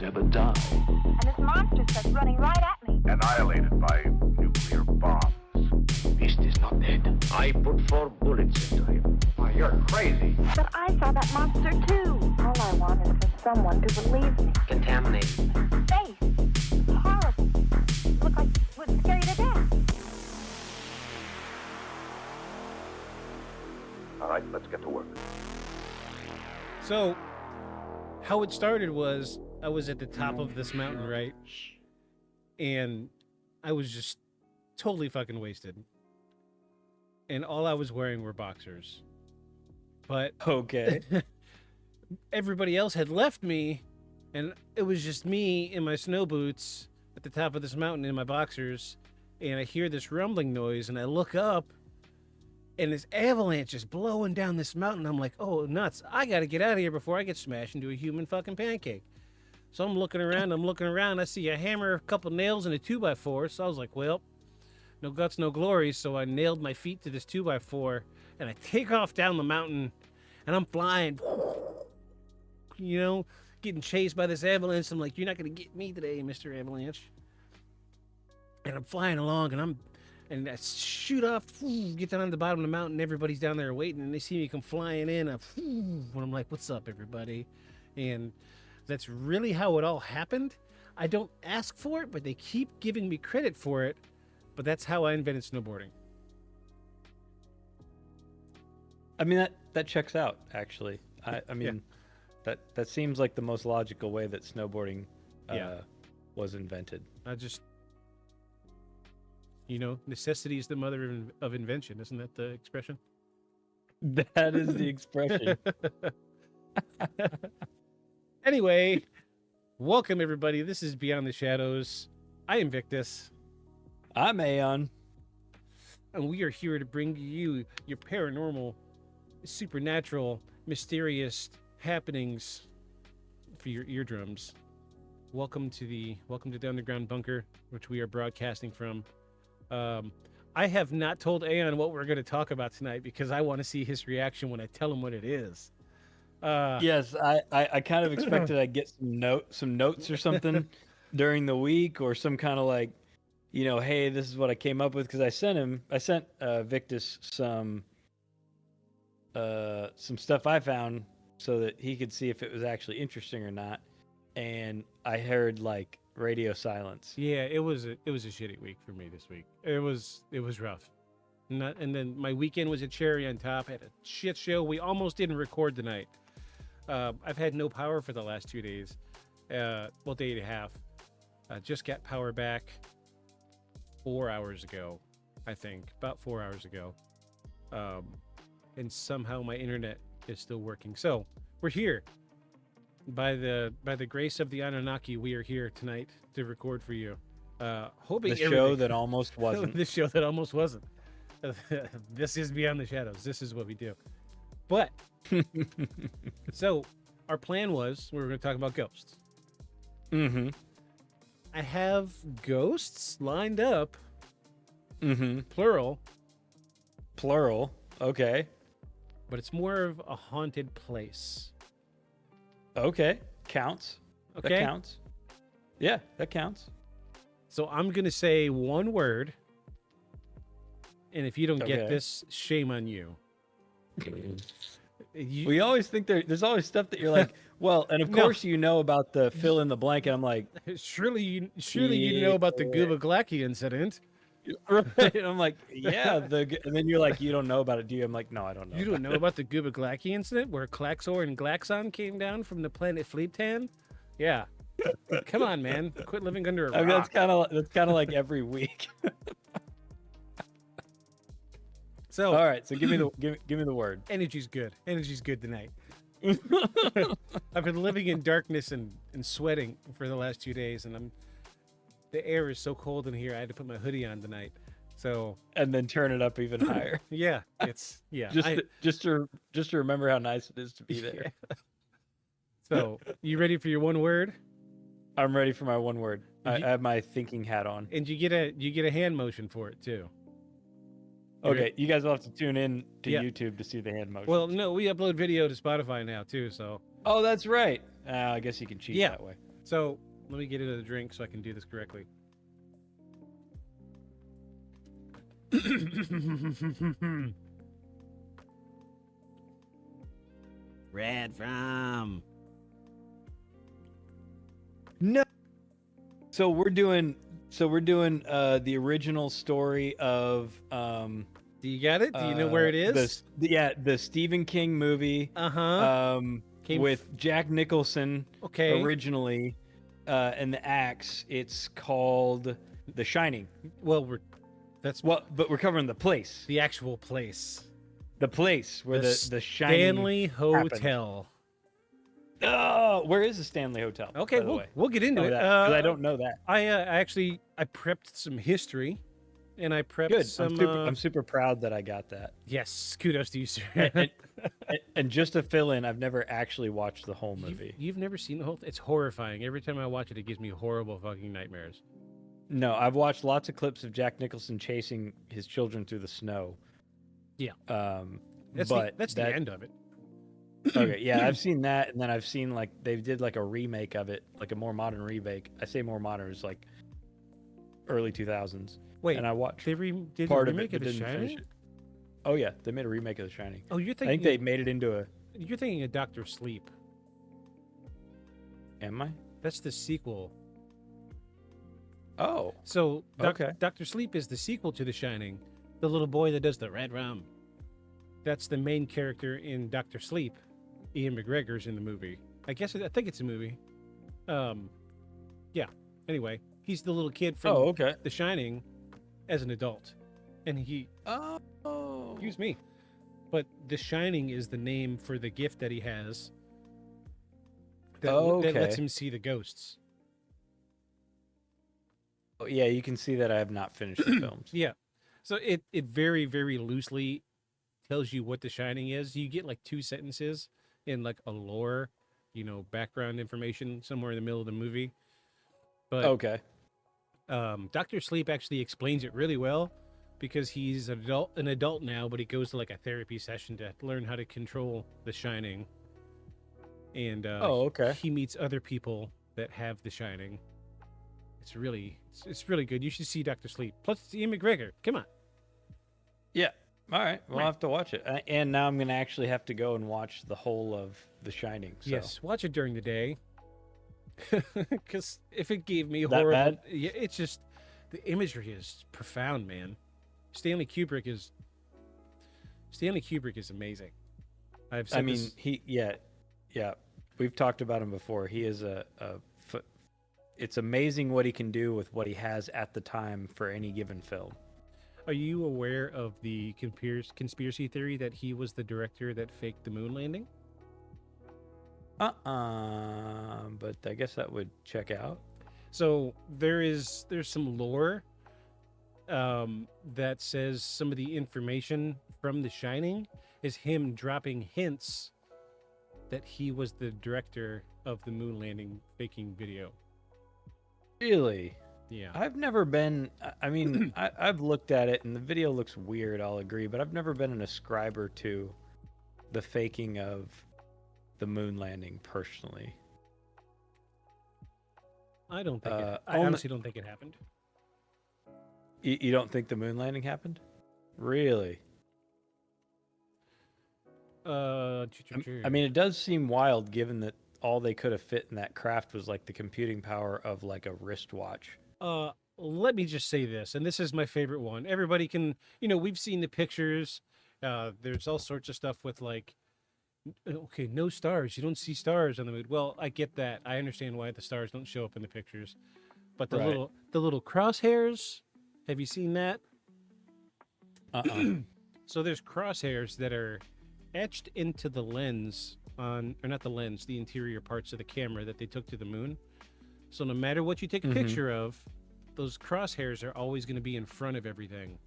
monsters ever die. And this monster starts running right at me. Annihilated by nuclear bombs. Beast is not dead. I put 4 bullets into him. Oh, you're crazy. But I saw that monster too. All I want is for someone to believe me. Contaminated. Face. Horrible. Look like it would scare you to death. All right, let's get to work. So, how it started was I was at the top of this mountain, right? And I was just totally fucking wasted. And all I was wearing were boxers. But Okay. everybody else had left me, and it was just me in my snow boots at the top of this mountain in my boxers. And I hear this rumbling noise, and I look up, and this avalanche is blowing down this mountain. I'm like, oh, nuts. I got to get out of here before I get smashed into a human fucking pancake. So I'm looking around. I see a hammer, a couple nails, and a 2x4. So I was like, well, no guts, no glory. So I nailed my feet to this 2x4, and I take off down the mountain, and I'm flying, you know, getting chased by this avalanche. I'm like, you're not going to get me today, Mr. Avalanche. And I'm flying along, and I shoot off, get down on the bottom of the mountain. Everybody's down there waiting, and they see me come flying in. And I'm like, what's up, everybody? And that's really how it all happened. I don't ask for it, but they keep giving me credit for it. But that's how I invented snowboarding. I mean, that checks out, actually. I mean, that seems like the most logical way that snowboarding was invented. I just, necessity is the mother of invention. Isn't that the expression? That is the expression. Anyway, welcome everybody. This is Beyond the Shadows. I am Victus. I'm Aeon. And we are here to bring you your paranormal, supernatural, mysterious happenings for your eardrums. Welcome to the underground bunker, which we are broadcasting from. I have not told Aeon what we're going to talk about tonight because I want to see his reaction when I tell him what it is. Yes, I kind of expected I'd get some notes or something during the week, or some kind of like, hey, this is what I came up with, because I sent Victus some stuff I found so that he could see if it was actually interesting or not, and I heard like radio silence. Yeah, it was a shitty week for me this week. It was rough. And then my weekend was a cherry on top. I had a shit show. We almost didn't record tonight. I've had no power for the last 2 days. Day and a half. Just got power back 4 hours ago, I think. About 4 hours ago. And somehow my internet is still working. So, we're here. By the grace of the Anunnaki, we are here tonight to record for you. Hoping the show that almost wasn't. The show that almost wasn't. This is Beyond the Shadows. This is what we do. But, so, our plan was we were going to talk about ghosts. Mm-hmm. I have ghosts lined up. Mm-hmm. Plural. Okay. But it's more of a haunted place. Okay. Counts. Okay. That counts. Yeah, that counts. So I'm going to say one word. And if you don't get this, shame on you. We always think there's always stuff that you're like, well, and of course you know about the fill in the blank, and I'm like, surely you know about the Gubaglaki incident. Right. And I'm like, yeah, and then you're like, you don't know about it, do you? I'm like, no, I don't know. You don't know about the Gubaglaki incident where Klaxor and Glaxon came down from the planet Fleeptan? Yeah. Come on, man. Quit living under a rock. I mean, that's kind of like every week. So, all right, so give me the word. Energy's good. Energy's good tonight. I've been living in darkness and sweating for the last 2 days, and the air is so cold in here. I had to put my hoodie on tonight. So, and then turn it up even higher. Yeah, just to remember how nice it is to be there. So, you ready for your one word? I'm ready for my one word. I have my thinking hat on. And you get a hand motion for it too. Okay, you guys will have to tune in to YouTube to see the hand motion. Well, no, we upload video to Spotify now too, so. Oh, that's right. I guess you can cheat that way. So let me get another drink so I can do this correctly. Red from. No. So we're doing the original story of Do you get it? Do you know where it is? the Stephen King movie Came with Jack Nicholson Okay. originally and the axe. It's called The Shining. Well, But we're covering the place. the actual place. The place where the Shining Stanley happened. Hotel. Oh, where is the Stanley Hotel? Okay, by the way? we'll get into Know it. that, 'cause I don't know that. I prepped some history, and I prepped Good. some. I'm super proud that I got that. Yes, kudos to you, sir. And just to fill in, I've never actually watched the whole movie. You've never seen the whole. It's horrifying. Every time I watch it, it gives me horrible fucking nightmares. No, I've watched lots of clips of Jack Nicholson chasing his children through the snow. Yeah. That's the end of it. Okay, yeah, I've seen that, and then I've seen like they did like a remake of it, like a more modern remake. I say more modern, it's like early 2000s. Wait, and I watched they did part a of it, remake but of The didn't finish Shining? it. Oh yeah, they made a remake of The Shining. Oh, you're I thinking. think they made it into a. You're thinking of Doctor Sleep. Am I? That's the sequel. Oh, So, Okay. Doctor Sleep is the sequel to The Shining. The little boy that does the red rum. That's the main character in Doctor Sleep. Ian McGregor's in the movie. I think it's a movie. Yeah. Anyway, he's the little kid from okay. The Shining as an adult. And he, Oh, excuse me, but The Shining is the name for the gift that he has that lets him see the ghosts. Oh, yeah, you can see that I have not finished the films. Yeah. So it very, very loosely tells you what The Shining is. You get like 2 sentences in like a lore, background information somewhere in the middle of the movie. But Okay. Dr. Sleep actually explains it really well because he's an adult now, but he goes to like a therapy session to learn how to control The Shining. And okay. he meets other people that have The Shining. It's really good. You should see Dr. Sleep. Plus, it's Ian McGregor. Come on. Yeah. All right. Well, Right. I'll have to watch it. And now I'm going to actually have to go and watch the whole of The Shining. So. Yes, watch it during the day. Because if it gave me That horrible, bad? yeah, it's just the imagery is profound, man. Stanley Kubrick is amazing. I mean, yeah. We've talked about him before. He is it's amazing what he can do with what he has at the time for any given film. Are you aware of the conspiracy theory that he was the director that faked the moon landing? But I guess that would check out. So there's some lore that says some of the information from The Shining is him dropping hints that he was the director of the moon landing faking video. Really? Yeah. I've never been. I mean, I've looked at it and the video looks weird. I'll agree, but I've never been an ascriber to the faking of the moon landing personally. I don't think I honestly don't think it happened. You don't think the moon landing happened? Really? I mean, it does seem wild given that all they could have fit in that craft was like the computing power of like a wristwatch. Let me just say this, and this is my favorite one. Everybody can, we've seen the pictures. There's all sorts of stuff with like, okay, no stars. You don't see stars on the moon. Well, I get that. I understand why the stars don't show up in the pictures. But the Right. little crosshairs, have you seen that? So there's crosshairs that are etched into the lens or not the lens, the interior parts of the camera that they took to the moon. So no matter what you take a picture of, those crosshairs are always going to be in front of everything.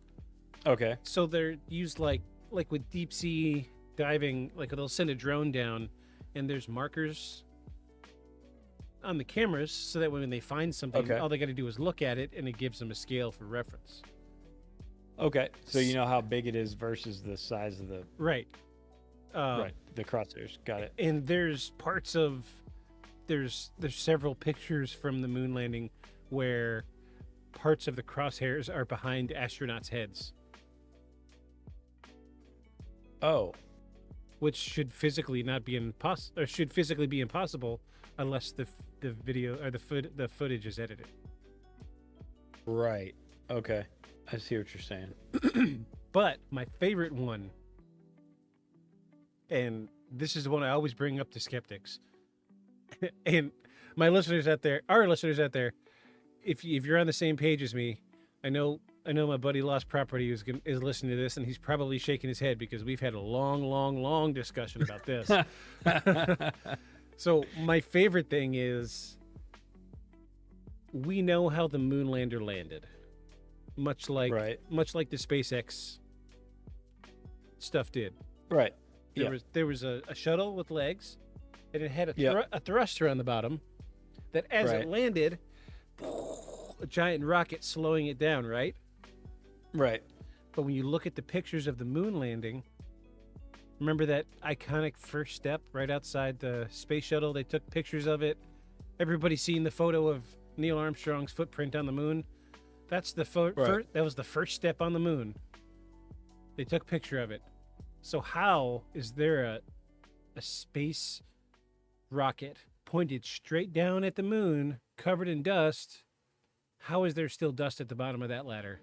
Okay. So they're used like with deep sea diving, like they'll send a drone down and there's markers on the cameras so that when they find something, all they got to do is look at it and it gives them a scale for reference. Okay. So you know how big it is versus the size of the Right. right, the crosshairs. Got it. And there's parts of there's several pictures from the moon landing where parts of the crosshairs are behind astronauts' heads, Oh, which should physically not be impossible, or should physically be impossible unless the video or the footage is edited. right. Okay. I see what you're saying. But my favorite one, and this is the one I always bring up to skeptics, and my listeners out there, our listeners out there, if you're on the same page as me, I know my buddy Lost Property is listening to this, and he's probably shaking his head because we've had a long discussion about this. So my favorite thing is, we know how the moon lander landed, much like the SpaceX stuff did. Right. There was a shuttle with legs, and it had a thruster on the bottom that, as it landed, a giant rocket slowing it down, right? Right. But when you look at the pictures of the moon landing, remember that iconic first step right outside the space shuttle? They took pictures of it. Everybody's seen the photo of Neil Armstrong's footprint on the moon. That's the that was the first step on the moon. They took a picture of it. So how is there a space rocket pointed straight down at the moon, covered in dust? How is there still dust at the bottom of that ladder?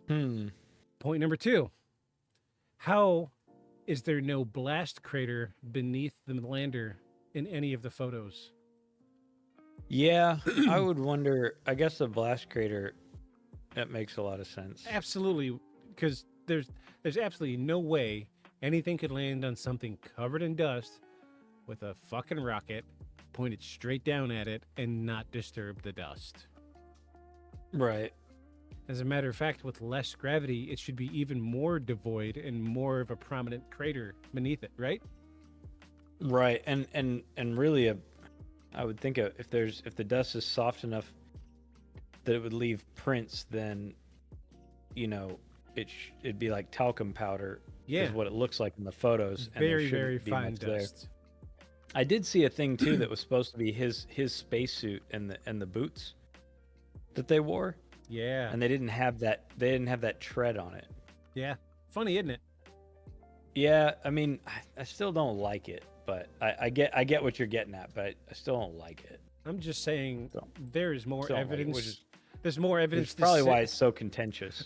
Point number 2. How is there no blast crater beneath the lander in any of the photos? Yeah, I would wonder. I guess the blast crater, that makes a lot of sense. Absolutely, because there's absolutely no way anything could land on something covered in dust with a fucking rocket pointed straight down at it and not disturb the dust. Right. As a matter of fact, with less gravity, it should be even more devoid and more of a prominent crater beneath it, right? Right. And really, I would think if the dust is soft enough that it would leave prints, then, it'd be like talcum powder. Yeah. Is what it looks like in the photos. Very, very fine dust. I did see a thing too that was supposed to be his spacesuit and the boots that they wore. Yeah. And they didn't have that tread on it. Yeah. Funny, isn't it? Yeah, I mean, I still don't like it, but I get what you're getting at, but I still don't like it. I'm just saying there is more evidence. Which is, there's more evidence. Which is probably why it's so contentious.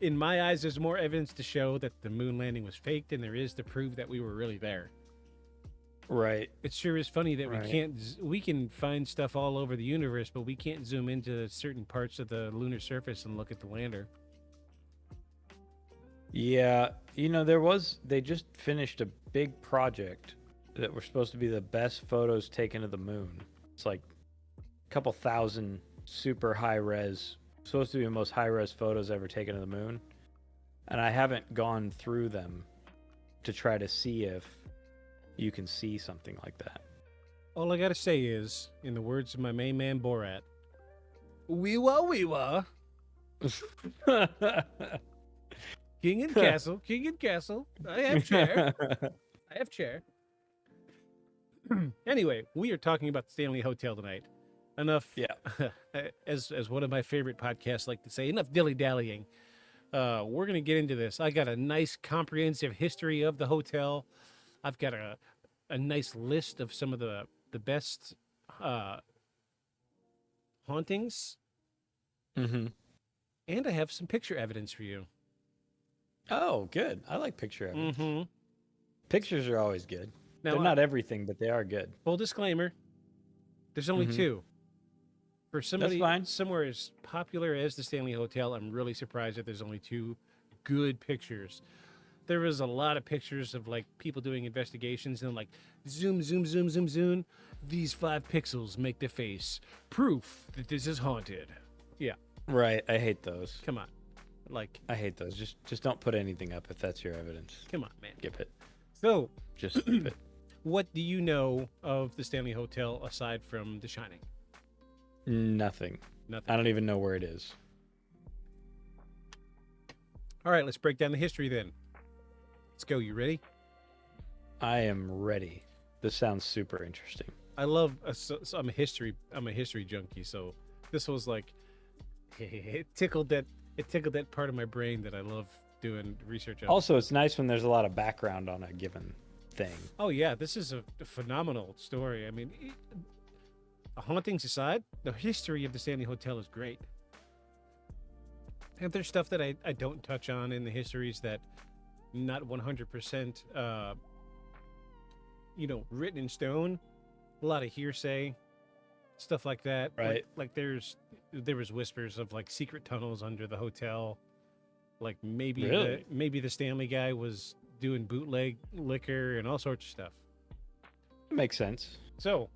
In my eyes, there's more evidence to show that the moon landing was faked than there is to prove that we were really there. Right. It sure is funny that we can find stuff all over the universe, but we can't zoom into certain parts of the lunar surface and look at the lander. Yeah, they just finished a big project that were supposed to be the best photos taken of the moon. It's like a couple thousand super high res, supposed to be the most high res photos ever taken of the moon. And I haven't gone through them to try to see if you can see something like that. All I gotta say is, in the words of my main man Borat, wee wah. King and castle. I have chair. Anyway, we are talking about the Stanley Hotel tonight. Enough. Yeah. As one of my favorite podcasts like to say, enough dilly-dallying. We're gonna get into this. I got a nice comprehensive history of the hotel. I've got a nice list of some of the best hauntings. Mm-hmm. And I have some picture evidence for you. Oh, good. I like picture evidence. Mm-hmm. Pictures are always good. Now, they're not everything, but they are good. Full disclaimer, there's only 2. For somebody somewhere as popular as the Stanley Hotel, I'm really surprised that there's only 2 good pictures. There was a lot of pictures of like people doing investigations and like zoom. These 5 pixels make the face. Proof that this is haunted. Yeah. Right. I hate those. Come on. Like, I hate those. Just don't put anything up if that's your evidence. Come on, man. Skip it. So, just skip it. What do you know of the Stanley Hotel aside from The Shining? Nothing. I don't even know where it is. All right, let's break down the history then. Let's go. You ready? I am ready. This sounds super interesting. I love. So I'm a history junkie. So this was like, it tickled that part of my brain that I love doing research on. Also, it's nice when there's a lot of background on a given thing. Oh yeah, this is a phenomenal story. I mean, hauntings aside, the history of the Stanley Hotel is great. And there's stuff that I don't touch on in the histories that not 100% written in stone. A lot of hearsay, stuff like that. Right. Like there was whispers of like secret tunnels under the hotel. Like maybe the Stanley guy was doing bootleg liquor and all sorts of stuff. Makes sense. So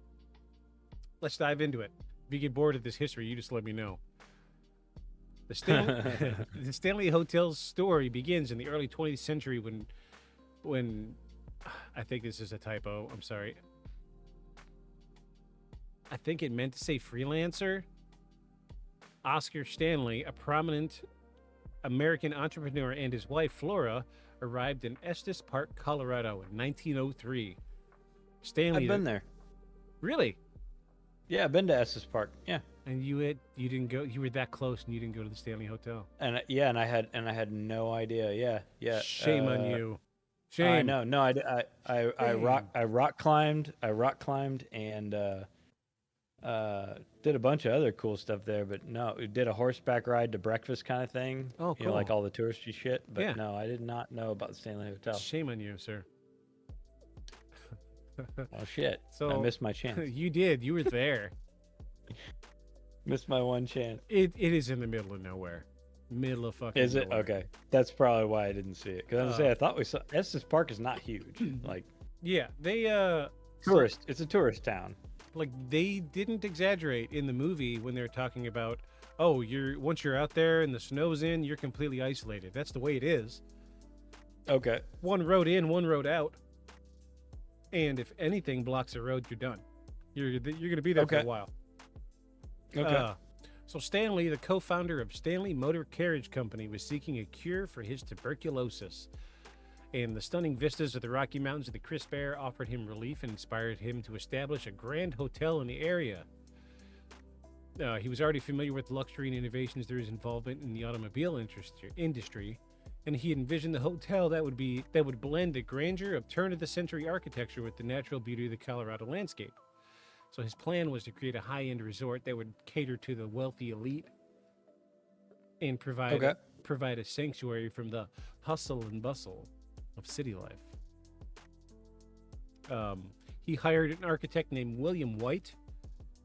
let's dive into it. If you get bored of this history, you just let me know. The Stanley Hotel's story begins in the early 20th century when I think this is a typo. I'm sorry. I think it meant to say freelancer. Oscar Stanley, a prominent American entrepreneur, and his wife Flora arrived in Estes Park, Colorado in 1903. Stanley, I've been there. Really? Yeah, I've been to Estes Park. Yeah. And you didn't go. You were that close, and you didn't go to the Stanley Hotel. And I had no idea. Yeah. Shame on you. Shame. I know. No, I rock climbed and did a bunch of other cool stuff there, but no, we did a horseback ride to breakfast kind of thing. Oh, cool. You know, like all the touristy shit. But Yeah. no, I did not know about the Stanley Hotel. Shame on you, sir. Oh shit! So I missed my chance. You did. You were there. Missed my one chance. It is in the middle of nowhere. Middle of fucking Is it? nowhere. Okay. That's probably why I didn't see it. Because I thought we saw Estes Park is not huge. Like Yeah, they tourist. It's a tourist town. like they didn't exaggerate in the movie when they're talking about, oh, once you're out there and the snow's in, you're completely isolated. That's the way it is. Okay. One road in, one road out. And if anything blocks the road, you're done. You're going to be there for Okay. a while. Okay. So Stanley, the co-founder of Stanley Motor Carriage Company, was seeking a cure for his tuberculosis. And the stunning vistas of the Rocky Mountains and the crisp air offered him relief and inspired him to establish a grand hotel in the area. He was already familiar with luxury and innovations through his involvement in the automobile industry, and he envisioned the hotel that would blend the grandeur of turn-of-the-century architecture with the natural beauty of the Colorado landscape. So his plan was to create a high-end resort that would cater to the wealthy elite and provide a sanctuary from the hustle and bustle of city life. He hired an architect named William White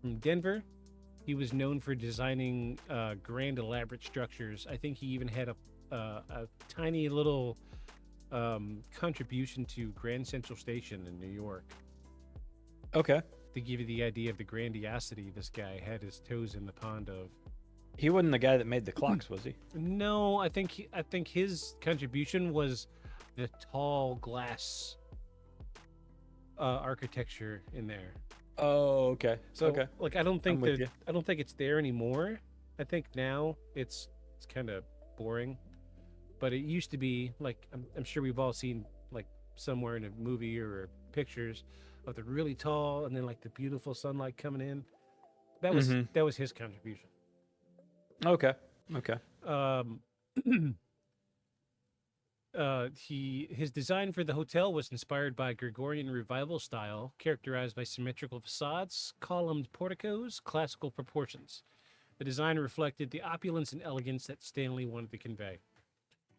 from Denver. He was known for designing grand, elaborate structures. I think he even had a tiny little contribution to Grand Central Station in New York. Okay. To give you the idea of the grandiosity this guy had his toes in the pond of. He wasn't the guy that made the clocks, was he? No, I think his contribution was the tall glass architecture in there. Oh, okay. So, okay. like, I don't think with you. I don't think it's there anymore. I think now it's kind of boring, but it used to be like I'm sure we've all seen like somewhere in a movie or pictures of the really tall and then like the beautiful sunlight coming in. That was his contribution. Okay. Okay. His design for the hotel was inspired by Gregorian Revival style, characterized by symmetrical facades, columned porticos, classical proportions. The design reflected the opulence and elegance that Stanley wanted to convey,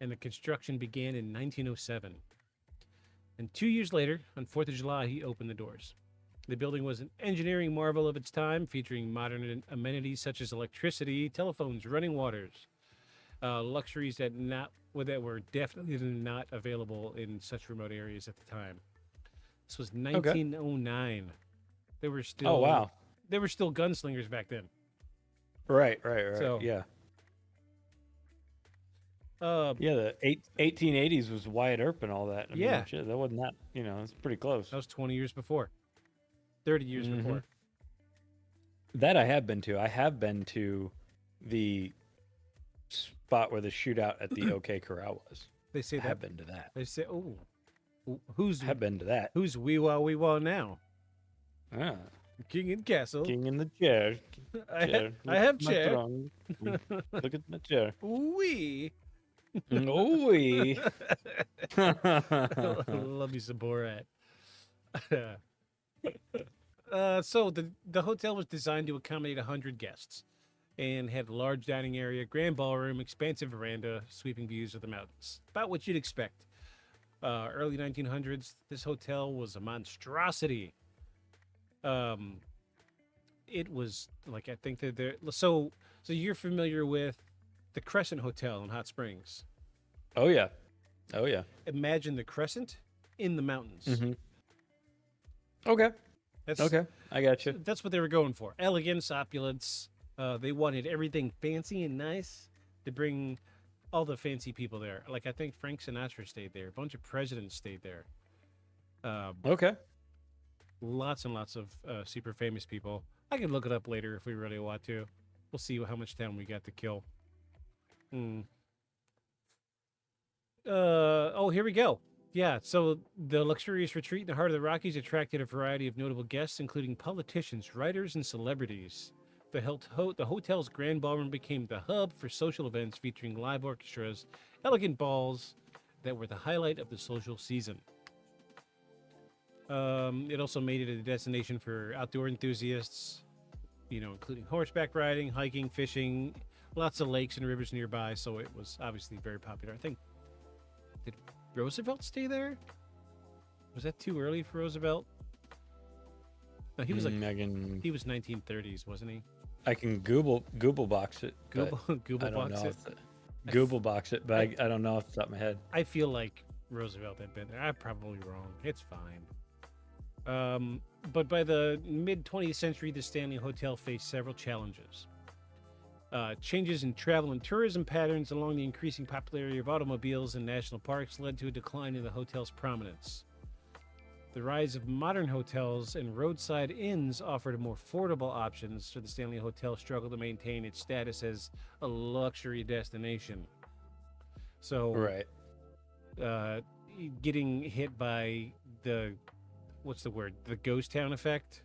and the construction began in 1907. And 2 years later, on 4th of July, he opened the doors. The building was an engineering marvel of its time, featuring modern amenities such as electricity, telephones, running waters, luxuries that were definitely not available in such remote areas at the time. This was 1909. They were still. Oh wow. They were still gunslingers back then. Right. So- yeah. Uh, Yeah, the 1880s was Wyatt Earp and all that. I mean, Yeah. shit, that wasn't that. You know, it's pretty close. that was 20 years before. 30 years before. That I have been to. I have been to the spot where the shootout at the OK Corral was. They say I have that. been to that. They say, oh, Who's I've been to that. who's wee wah now? Ah, King and Castle. king in the chair. I Look have at my chair. throne. Look at my chair. Wee. Ooh. Love me some Borat. So the hotel was designed to accommodate 100 guests and had a large dining area, grand ballroom, expansive veranda, sweeping views of the mountains. About what you'd expect. Early 1900s, this hotel was a monstrosity. It was like, I think that so you're familiar with the Crescent Hotel in Hot Springs. Oh yeah. Oh yeah. Imagine the Crescent in the mountains. Mm-hmm. Okay. That's Okay. I got you. That's what they were going for. Elegance, opulence. They wanted everything fancy and nice to bring all the fancy people there. Like, I think Frank Sinatra stayed there. A bunch of presidents stayed there. Okay. Lots and lots of super famous people. I can look it up later if we really want to. We'll see how much time we got to kill. Oh, here we go. Yeah, so the luxurious retreat in the heart of the Rockies attracted a variety of notable guests, including politicians, writers, and celebrities. The hotel's grand ballroom became the hub for social events featuring live orchestras, elegant balls that were the highlight of the social season. It also made it a destination for outdoor enthusiasts, including horseback riding, hiking, fishing, lots of lakes and rivers nearby, so it was obviously very popular. I think, did Roosevelt stay there? Was that too early for Roosevelt? No, he was like, he was 1930s, wasn't he? I can Google box it. but Google I don't box know it. Google box it, but I don't know off the top of my head. I feel like Roosevelt had been there. I'm probably wrong. It's fine. But by the mid 20th century, the Stanley Hotel faced several challenges. Changes in travel and tourism patterns, along the increasing popularity of automobiles and national parks, led to a decline in the hotel's prominence. The rise of modern hotels and roadside inns offered more affordable options, so the Stanley Hotel struggled to maintain its status as a luxury destination. So, Right. Getting hit by the, what's the word? The ghost town effect.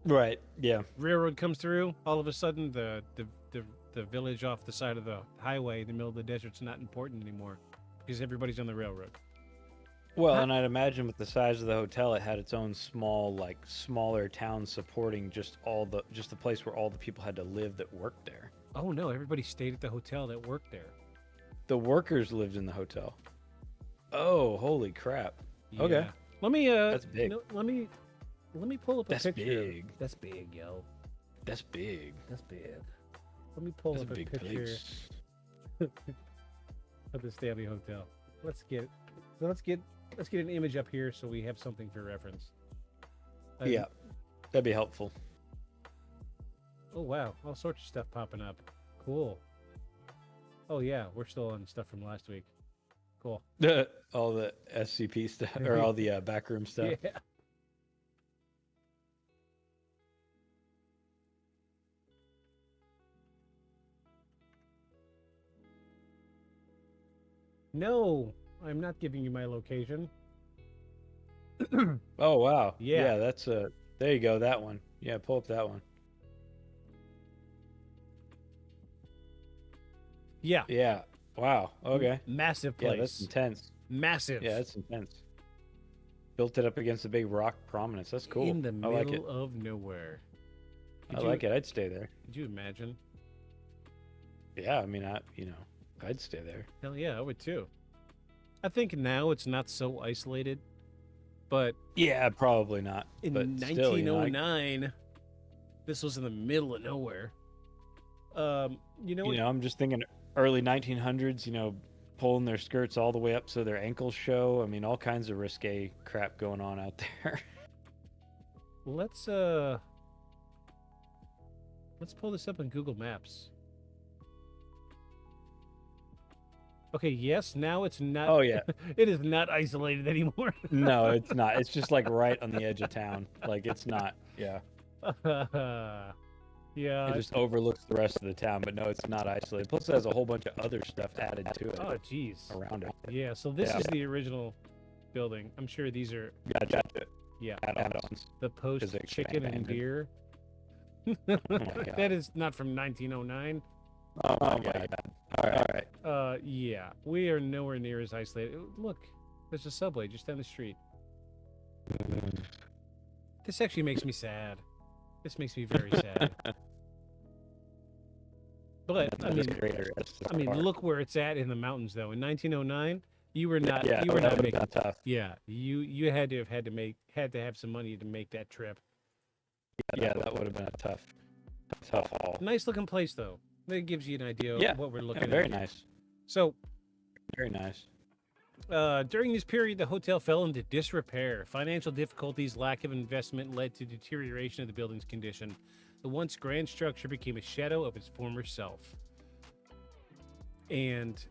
Right. Yeah. Railroad comes through. All of a sudden, the village off the side of the highway in the middle of the desert's not important anymore because everybody's on the railroad. Well, and I'd imagine with the size of the hotel, it had its own smaller town supporting just the place where all the people had to live that worked there. Oh no! Everybody stayed at the hotel that worked there. The workers lived in the hotel. Oh, holy crap! Okay, Yeah. Let me. That's big. Let me pull up a That's picture. big. That's big, yo. That's big. That's big. Let me pull That's up a a big picture place. of the Stanley Hotel. Let's get an image up here so we have something for reference. Yeah, that'd be helpful. Oh wow, all sorts of stuff popping up. Cool. Oh yeah, we're still on stuff from last week. Cool. All the SCP stuff or all the backroom stuff. Yeah. No, I'm not giving you my location. Oh wow. Yeah. That's there you go. That one. Yeah, pull up that one. Yeah. Yeah. Wow. Okay. Massive place. Yeah, that's intense. Massive. Yeah, that's intense. Built it up against a big rock prominence. That's cool. In the I like it. middle of nowhere. I like it. I'd stay there. Could you imagine? Yeah, I mean, I'd stay there. Hell yeah, I would too. I think now it's not so isolated, but Yeah, probably not. in but still, 1909, this was in the middle of nowhere. I'm just thinking early 1900s. Pulling their skirts all the way up so their ankles show. I mean, all kinds of risque crap going on out there. Let's pull this up on Google Maps. Okay, yes, now it's not. Oh yeah. It is not isolated anymore. No, it's not. It's just like right on the edge of town. Like it's not. Yeah. Yeah. It just overlooks the rest of the town, but no, it's not isolated. Plus, it has a whole bunch of other stuff added to it Oh, jeez. around it. Yeah, so this Yeah. is the original building. I'm sure these are Gotcha. yeah Add-ons. the post they chicken and expanded. beer. God. That is not from 1909. Oh my god. All right. Yeah, we are nowhere near as isolated. Look, there's a subway just down the street. This actually makes me sad. This makes me very sad. But I mean, look where it's at in the mountains, though. In 1909, you were not, Yeah, you were that not would've making. been tough. Yeah, you had to have some money to make that trip. Yeah, that would have been a tough haul. Nice looking place, though. That gives you an idea Yeah, of what we're Yeah, looking at. very here. nice. So, Very nice. during this period, the hotel fell into disrepair. Financial difficulties, lack of investment led to deterioration of the building's condition. The once grand structure became a shadow of its former self. And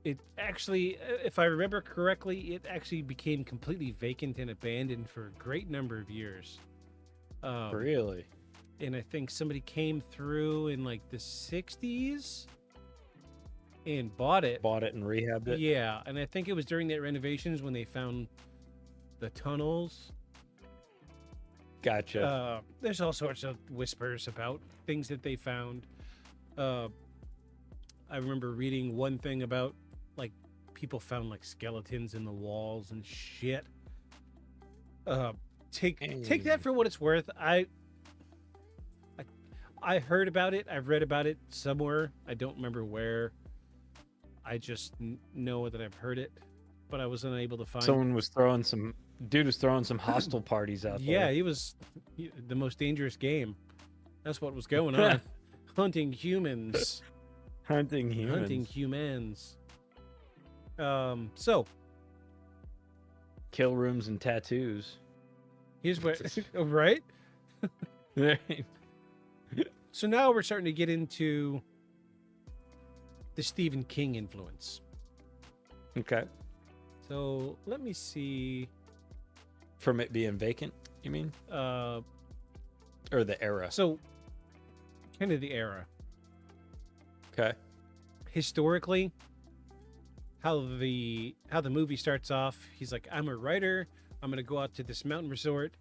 it actually, if I remember correctly, it actually became completely vacant and abandoned for a great number of years. Really? And I think somebody came through in like the 60s and bought it. Bought it and rehabbed it? Yeah, and I think it was during the renovations when they found the tunnels. Gotcha. There's all sorts of whispers about things that they found. I remember reading one thing about like people found like skeletons in the walls and shit. Take that for what it's worth. I heard about it. I've read about it somewhere. I don't remember where. I just know that I've heard it, but I was unable to find. Dude was throwing some hostile parties out there. Yeah, he was the most dangerous game. That's what was going on. Hunting humans. Hunting humans. Hunting humans. So Kill rooms and tattoos. here's where right? So now we're starting to get into the Stephen King influence. Okay. So let me see. From it being vacant, you mean? Or the era? So kind of the era. Okay. Historically, how the movie starts off, he's like, I'm a writer. I'm going to go out to this mountain resort,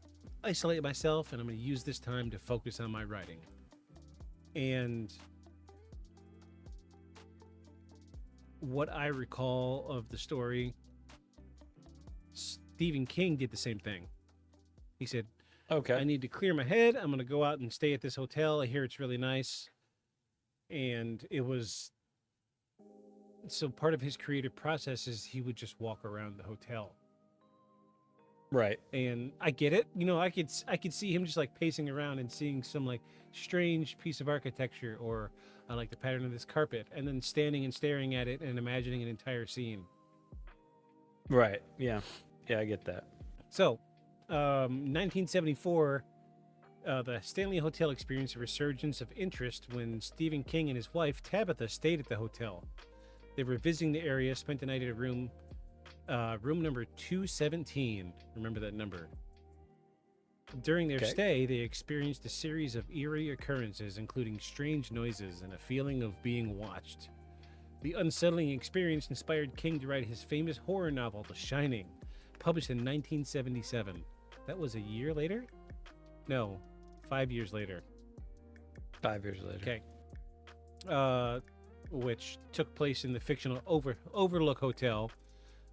isolate myself, and I'm going to use this time to focus on my writing. And what I recall of the story, Stephen King did the same thing. He said, Okay. I need to clear my head. I'm going to go out and stay at this hotel. I hear it's really nice. And it was... So part of his creative process is he would just walk around the hotel. Right. And I get it. You know, I could see him just like pacing around and seeing some like strange piece of architecture, or I like the pattern of this carpet, and then standing and staring at it and imagining an entire scene. Right. Yeah. Yeah, I get that. So, 1974, the Stanley Hotel experienced a resurgence of interest when Stephen King and his wife Tabitha stayed at the hotel. They were visiting the area, spent the night at a room number 217. Remember that number. During their stay, they experienced a series of eerie occurrences, including strange noises and a feeling of being watched. The unsettling experience inspired King to write his famous horror novel, The Shining, published in 1977. That was a year later? No, 5 years later. 5 years later. Okay. Which took place in the fictional Overlook Hotel,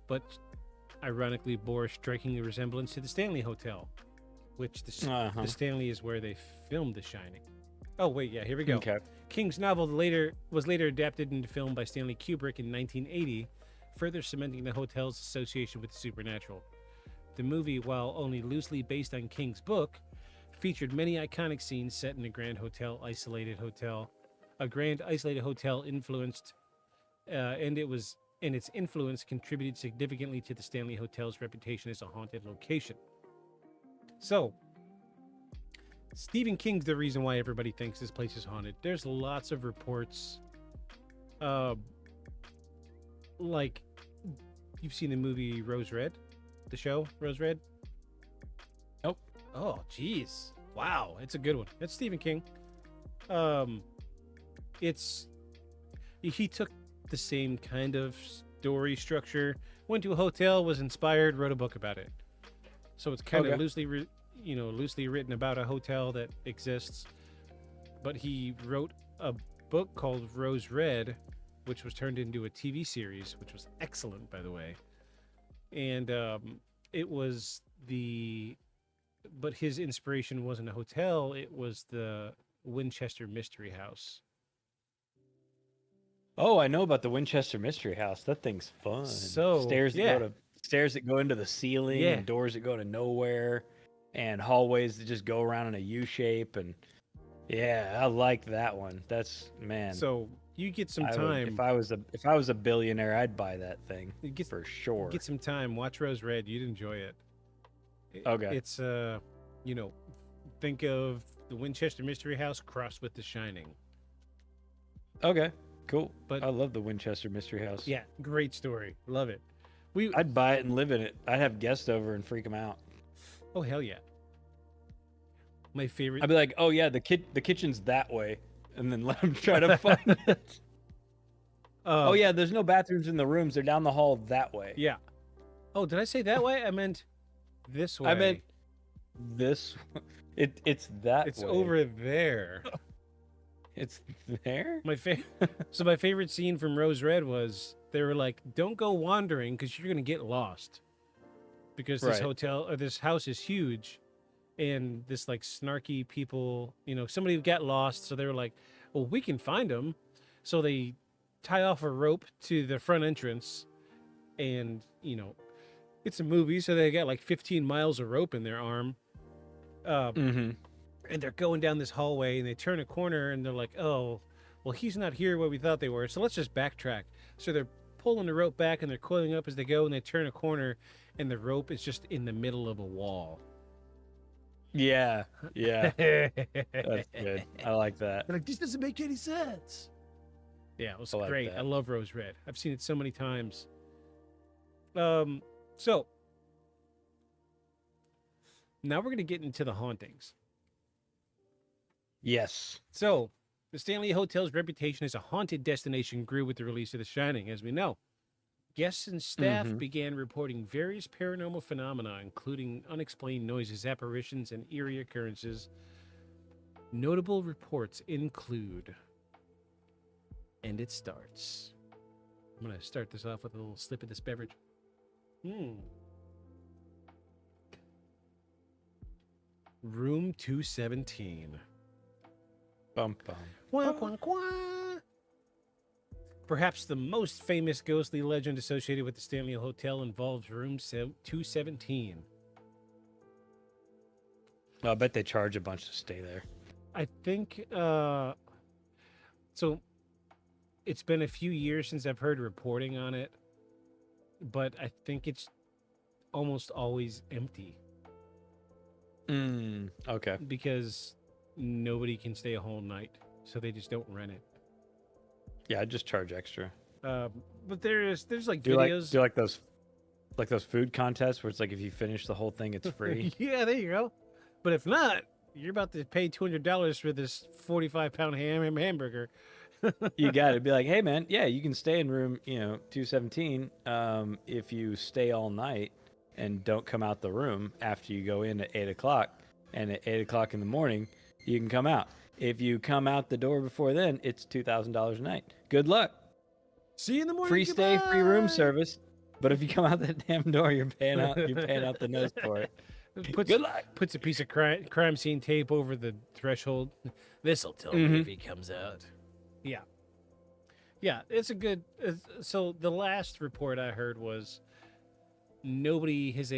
but ironically bore a striking resemblance to the Stanley Hotel, which the Stanley is where they filmed The Shining. Oh, wait, yeah, here we go. Okay. King's novel was later adapted into film by Stanley Kubrick in 1980, further cementing the hotel's association with the supernatural. The movie, while only loosely based on King's book, featured many iconic scenes set in a grand isolated hotel influenced, and its influence contributed significantly to the Stanley Hotel's reputation as a haunted location. So, Stephen King's the reason why everybody thinks this place is haunted. There's lots of reports. Like, you've seen the movie Rose Red? The show, Rose Red? Nope. Oh, jeez. Wow, it's a good one. It's Stephen King. He took the same kind of story structure. Went to a hotel, was inspired, wrote a book about it. So it's kind of loosely written about a hotel that exists. But he wrote a book called Rose Red, which was turned into a TV series, which was excellent, by the way. And it was but his inspiration wasn't a hotel, it was the Winchester Mystery House. Oh, I know about the Winchester Mystery House. That thing's fun. So, stairs yeah. that go into the ceiling, Yeah. and doors that go to nowhere, and hallways that just go around in a U shape. And yeah, I like that one. That's man. So you get some I would- time. if I was a billionaire, I'd buy that thing You get- for sure. Get some time. Watch Rose Red. You'd enjoy it. Okay. It's think of the Winchester Mystery House crossed with The Shining. Okay, cool. But- I love the Winchester Mystery House. Yeah, great story. Love it. I'd buy it and live in it. I'd have guests over and freak them out. Oh hell yeah. My favorite. I'd be like, oh yeah, the kitchen's that way, and then let them try to find it. Oh yeah, there's no bathrooms in the rooms. They're down the hall that way. Yeah. Oh, did I say that way? I meant this way. I meant this. It's that. It's way. over there. It's there. So my favorite scene from Rose Red was they were like, "Don't go wandering because you're gonna get lost," because this Right. hotel or this house is huge, and this like snarky people, somebody got lost, so they were like, "Well, we can find them," so they tie off a rope to the front entrance, and it's a movie, so they got like 15 miles of rope in their arm. Mm-hmm. And they're going down this hallway, and they turn a corner, and they're like, "Oh, well, he's not here where we thought they were, so let's just backtrack." So they're pulling the rope back, and they're coiling up as they go, and they turn a corner, and the rope is just in the middle of a wall. Yeah. Yeah. They're That's good. I like that. like, "This doesn't make any sense." Yeah, it was I like great. that. I love Rose Red. I've seen it so many times. So now we're gonna get into the hauntings. Yes. So, the Stanley Hotel's reputation as a haunted destination grew with the release of The Shining, as we know. Guests and staff Mhm. began reporting various paranormal phenomena, including unexplained noises, apparitions, and eerie occurrences. Notable reports include, and it starts. I'm going to start this off with a little sip of this beverage. Room 217. Bum bum. Quack, quack, quack. Perhaps the most famous ghostly legend associated with the Stanley Hotel involves room 217. I bet they charge a bunch to stay there. I think, so it's been a few years since I've heard reporting on it, but I think it's almost always empty Okay. because nobody can stay a whole night, so they just don't rent it. Yeah, I'd just charge extra. But there's like Do you videos. like those food contests where it's like if you finish the whole thing, it's free? Yeah, there you go. But if not, you're about to pay $200 for this 45-pound hamburger. You got to be like, hey man, yeah, you can stay in room 217 if you stay all night and don't come out the room after you go in at 8 o'clock, and at 8 o'clock in the morning you can come out. If you come out the door before then, it's $2,000 a night. Good luck. See you in the morning. Free stay, free room goodbye. service. But if you come out that damn door, you're paying out the nose for it. Good luck. Puts a piece of crime scene tape over the threshold. This'll tell me if he comes out. Yeah. Yeah, it's a good. So the last report I heard was nobody has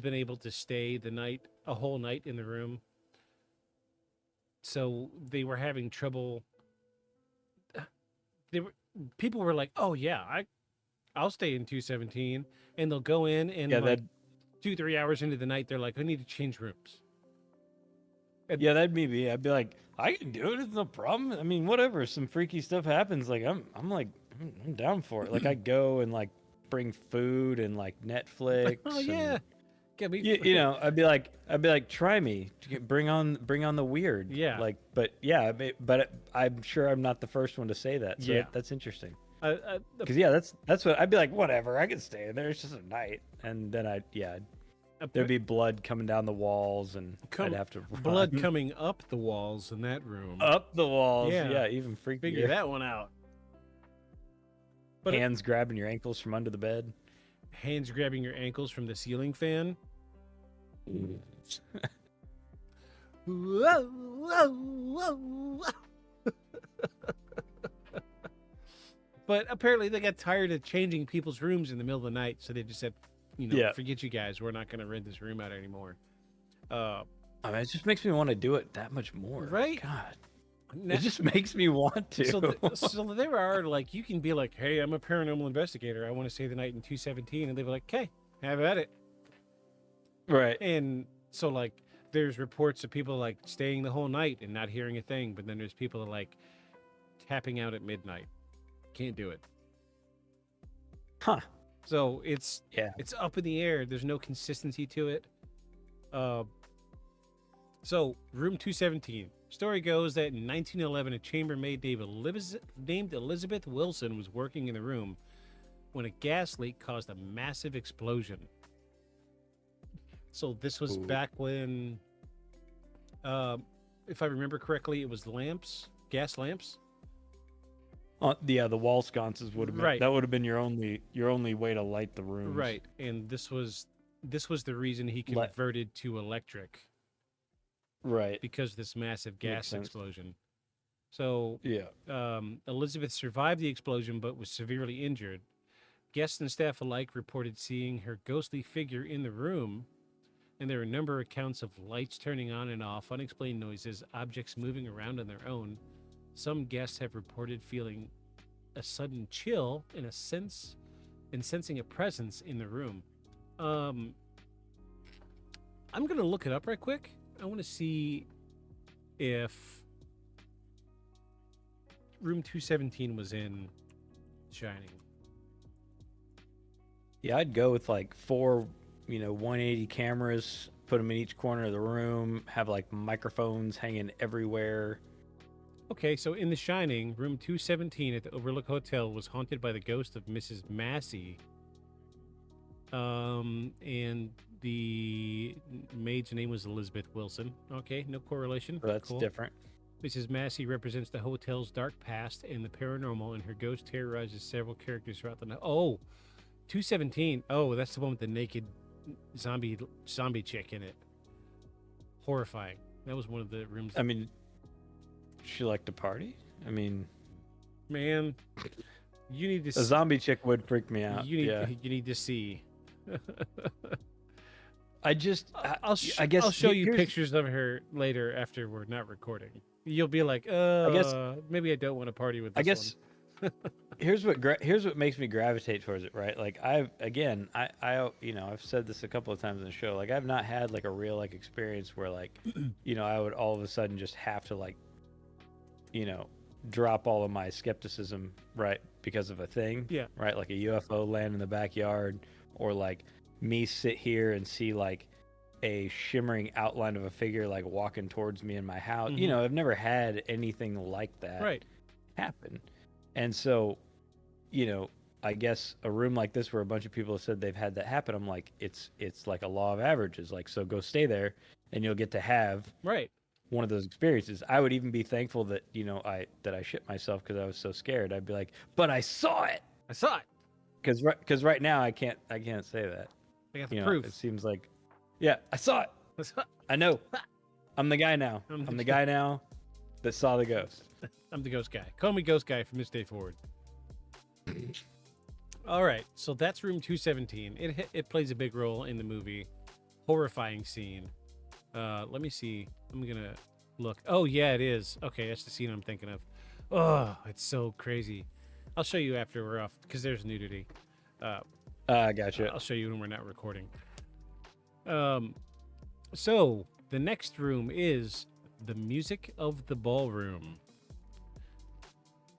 been able to stay a whole night in the room. So they were having trouble. People were like, "Oh yeah, I'll stay in 217," and they'll go in and Yeah, like 2-3 hours into the night, they're like, "I need to change rooms." Yeah, that'd be me. I'd be like, I can do it. It's no problem. I mean, whatever. Some freaky stuff happens. Like, I'm down for it. Like, I go and like bring food and like Netflix. Oh yeah, and, get me. I'd be like, try me. Bring on the weird. Yeah. Like, but yeah, but I'm sure I'm not the first one to say that. So Yeah. that's interesting. Because yeah, that's what I'd be like. Whatever, I can stay in there. It's just a night, and then there'd be blood coming down the walls, and I'd have to blood run. coming up the walls in that room. Up the walls. Yeah. Yeah, even freakier. Figure that one out. But Hands grabbing your ankles from under the bed. hands grabbing your ankles from the ceiling fan. Whoa, whoa, whoa, whoa. But apparently they got tired of changing people's rooms in the middle of the night, so they just said, forget you guys. We're not going to rent this room out anymore. I mean, it just makes me want to do it that much more. Right? God. It just makes me want to. So there are, like, you can be like, hey, I'm a paranormal investigator. I want to stay the night in 217. And they'd be like, okay, have at it. Right. And so, like, there's reports of people, like, staying the whole night and not hearing a thing. But then there's people that, like, tapping out at midnight. Can't do it. Huh. So it's up in the air. There's no consistency to it. So room 217. Story goes that in 1911, a chambermaid named Elizabeth Wilson was working in the room when a gas leak caused a massive explosion. So this was back when, if I remember correctly, it was gas lamps. Yeah, the wall sconces would have been Right. That would have been your only way to light the rooms. Right, and this was the reason he converted to electric. Right. Because of this massive gas sense. explosion. So Yeah. Elizabeth survived the explosion but was severely injured. Guests and staff alike reported seeing her ghostly figure in the room, and there are a number of accounts of lights turning on and off, unexplained noises, objects moving around on their own. Some guests have reported feeling a sudden chill and sensing a presence in the room. I'm gonna look it up right quick. I want to see if room 217 was in Shining. Yeah, I'd go with like 4, 180 cameras, put them in each corner of the room, have like microphones hanging everywhere. Okay, so in The Shining, room 217 at the Overlook Hotel was haunted by the ghost of Mrs. Massey. And the maid's name was Elizabeth Wilson. Okay, no correlation. So that's Cool. different. Mrs. Massey represents the hotel's dark past and the paranormal, and her ghost terrorizes several characters throughout the night. Oh, 217. Oh, that's the one with the naked zombie chick in it. Horrifying. That was one of the rooms. I mean, she liked to party? I mean, man, you need to a zombie chick would freak me out. You need to see. I guess I'll show you pictures of her later after we're not recording. You'll be like, maybe I don't want to party with this I guess one. here's what makes me gravitate towards it, right? Like I've said this a couple of times in the show. Like I've not had like a real like experience where like, I would all of a sudden just have to like, drop all of my skepticism, right, because of a thing. Yeah. Right, like a UFO land in the backyard, or like me sit here and see like a shimmering outline of a figure like walking towards me in my house. Mhm. I've never had anything like that happen. And so, I guess a room like this where a bunch of people have said they've had that happen, I'm like, it's like a law of averages. Like, so go stay there and you'll get to have one of those experiences. I would even be thankful that, I shit myself because I was so scared. I'd be like, but I saw it. I saw it. Because right now I can't say that. I got the proof. It seems like, yeah, I saw it. I know. I'm the guy now. I'm the guy now that saw the ghost. I'm the ghost guy. Call me ghost guy from this day forward. All right, so that's room 217. It plays a big role in the movie. Horrifying scene. Let me see. I'm gonna look. Oh yeah, it is. Okay, that's the scene I'm thinking of. Oh, it's so crazy. I'll show you after we're off because there's nudity. Gotcha. I'll show you when we're not recording. So the next room is the music of the ballroom.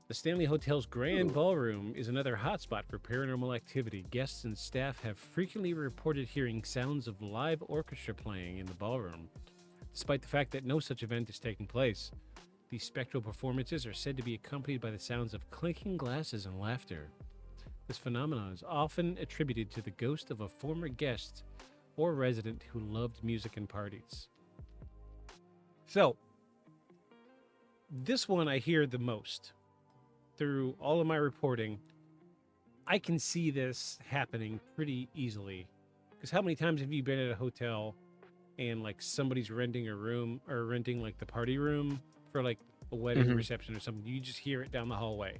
The Stanley Hotel's Grand Ballroom is another hotspot for paranormal activity. Guests and staff have frequently reported hearing sounds of live orchestra playing in the ballroom, despite the fact that no such event is taking place. These spectral performances are said to be accompanied by the sounds of clinking glasses and laughter. This phenomenon is often attributed to the ghost of a former guest or resident who loved music and parties. So, this one I hear the most. Through all of my reporting, I can see this happening pretty easily. Because how many times have you been at a hotel and like somebody's renting a room or renting like the party room for like a wedding reception or something? You just hear it down the hallway.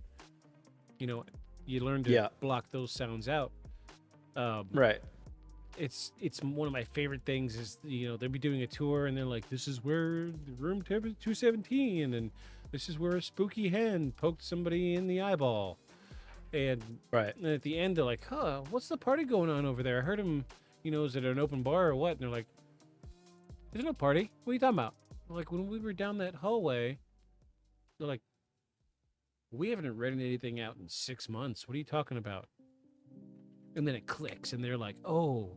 You know, you learn to block those sounds out. Right. It's one of my favorite things is, you know, they'll be doing a tour and they're like, this is where the room 217 and this is where a spooky hand poked somebody in the eyeball. And at the end they're like, huh, what's the party going on over there? I heard him, you know, is it an open bar or what? And they're like, there's no party. What are you talking about? Like, when we were down that hallway, they're like, we haven't rented anything out in 6 months. What are you talking about? And then it clicks, and they're like, oh,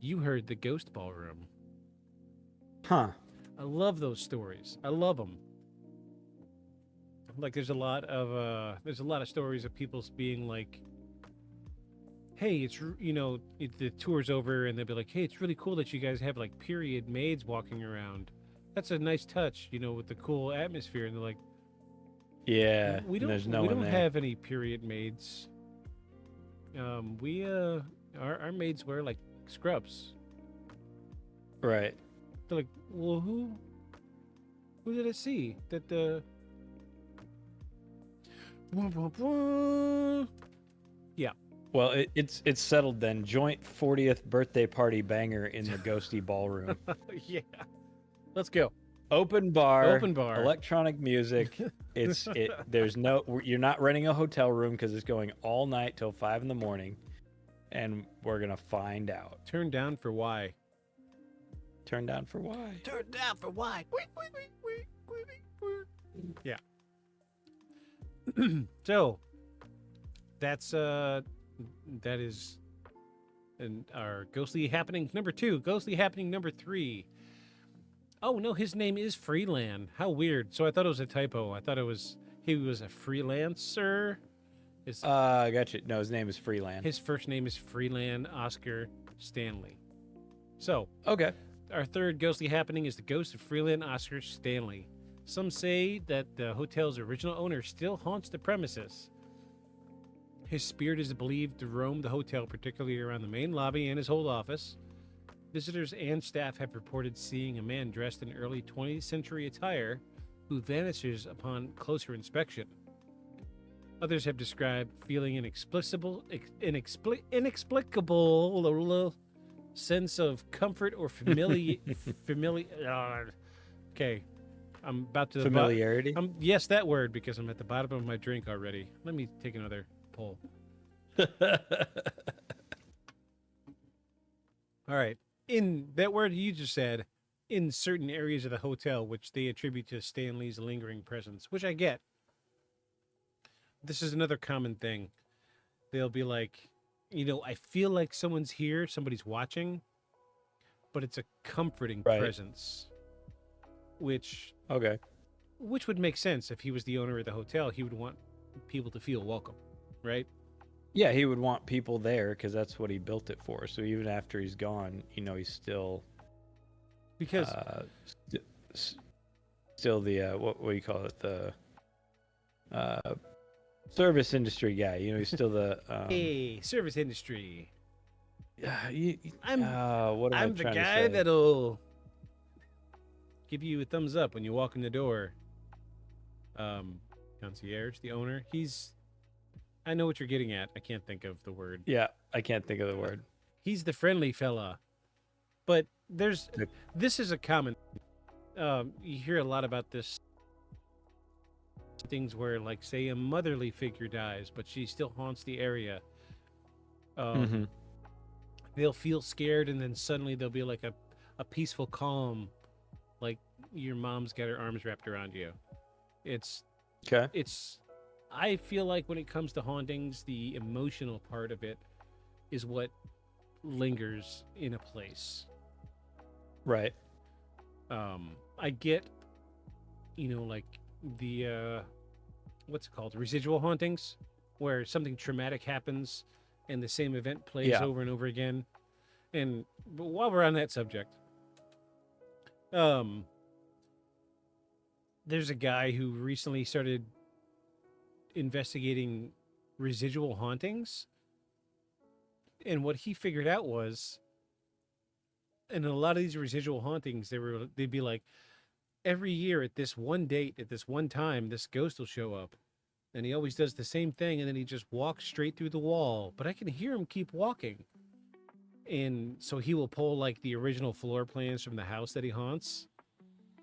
you heard the ghost ballroom. Huh. I love those stories. I love them. Like, there's a lot of stories of people being like, hey, it's, you know, the tour's over, and they'll be like, hey, it's really cool that you guys have, like, period maids walking around. That's a nice touch, you know, with the cool atmosphere. And they're like, yeah, we don't have any period maids. Our maids wear like scrubs. Right. They're like, well, who did I see that the yeah. Well, it's settled then. Joint 40th birthday party banger in the ghosty ballroom. Yeah. Let's go. Open bar. Electronic music. You're not renting a hotel room because it's going all night till 5 a.m, and we're gonna find out. Turn down for why? Turn down for why? Turn down for why? Yeah. So that is our ghostly happening number 2. Ghostly happening number 3. Oh no, his name is Freeland. How weird. So I thought it was a typo. I thought he was a freelancer. I got you. No, his name is Freeland. His first name is Freeland Oscar Stanley. So okay. Our third ghostly happening is the ghost of Freeland Oscar Stanley. Some say that the hotel's original owner still haunts the premises. His spirit is believed to roam the hotel, particularly around the main lobby and his whole office. Visitors and staff have reported seeing a man dressed in early 20th century attire who vanishes upon closer inspection. Others have described feeling an inexplicable sense of comfort or okay, I'm about to familiarity. Yes, that word, because I'm at the bottom of my drink already. Let me take another pull. All right. In that word you just said, in certain areas of the hotel, which they attribute to Stanley's lingering presence, which I get. This is another common thing. They'll be like, you know, I feel like someone's here, somebody's watching, but it's a comforting presence. Which would make sense if he was the owner of the hotel. He would want people to feel welcome, right? Yeah, he would want people there because that's what he built it for. So even after he's gone, you know, he's still because still the what do you call it, the service industry guy. You know, he's still the hey, service industry. I'm the guy that'll give you a thumbs up when you walk in the door. Concierge, the owner, I know what you're getting at. I can't think of the word. Yeah, I can't think of the word. He's the friendly fella. But this is a common, you hear a lot about this, things where, like, say a motherly figure dies, but she still haunts the area. They'll feel scared, and then suddenly there'll be like a peaceful calm, like your mom's got her arms wrapped around you. I feel like when it comes to hauntings, the emotional part of it is what lingers in a place. Right. I get like the what's it called? Residual hauntings, where something traumatic happens and the same event plays Yeah. over and over again. But while we're on that subject, there's a guy who recently started investigating residual hauntings, and what he figured out was, in a lot of these residual hauntings, they'd be like, every year at this one date, at this one time, this ghost will show up. And he always does the same thing, and then he just walks straight through the wall. But I can hear him keep walking. And so he will pull like the original floor plans from the house that he haunts.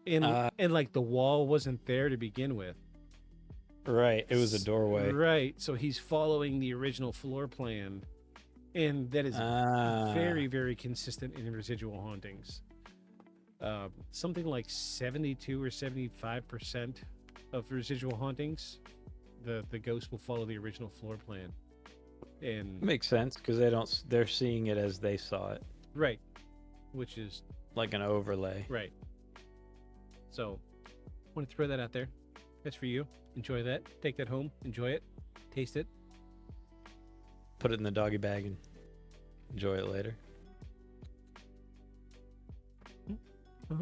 And like the wall wasn't there to begin with. Right. It was a doorway. Right. So he's following the original floor plan. And that is very, very consistent in residual hauntings. Something like 72 or 75% of residual hauntings, the ghost will follow the original floor plan. And Makes sense because they're seeing it as they saw it, right, which is like an overlay. right. So, want to throw that out there. That's for you. Enjoy that. Take that home. Enjoy it. Taste it. Put it in the doggy bag and enjoy it later. A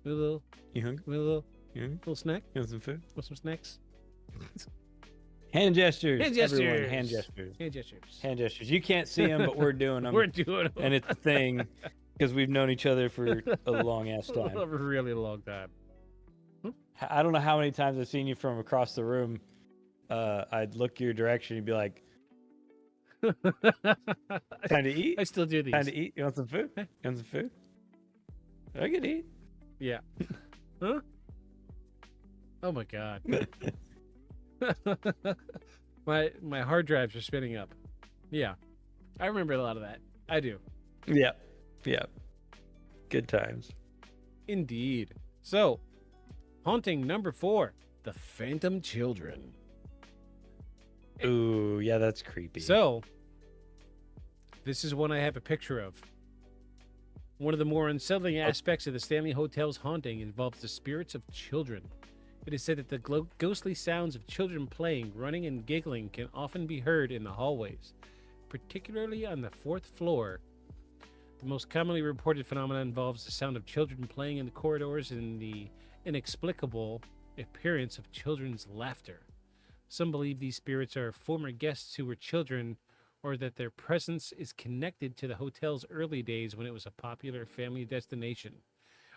little, You hungry? You hungry? little snack. You want some food? Want some snacks? Hand gestures. Hand Everyone, gestures. hand gestures. Hand gestures. Hand gestures. You can't see them, but we're doing them. We're doing it. And it's a thing because we've known each other for a long ass a time. really long time. I don't know how many times I've seen you from across the room. I'd look your direction and be like, time to eat? I still do these. Time to eat? You want some food? You want some food? I could eat. Yeah. Huh? Oh my god. my hard drives are spinning up. Yeah. I remember a lot of that. I do. Yeah. Yeah. Good times. Indeed. So, haunting number 4, the Phantom Children. Ooh, yeah, that's creepy. So, this is one I have a picture of. One of the more unsettling aspects of the Stanley Hotel's haunting involves the spirits of children. It is said that the ghostly sounds of children playing, running, and giggling can often be heard in the hallways, particularly on the 4th floor. The most commonly reported phenomenon involves the sound of children playing in the corridors and the inexplicable appearance of children's laughter. Some believe these spirits are former guests who were children, or that their presence is connected to the hotel's early days when it was a popular family destination.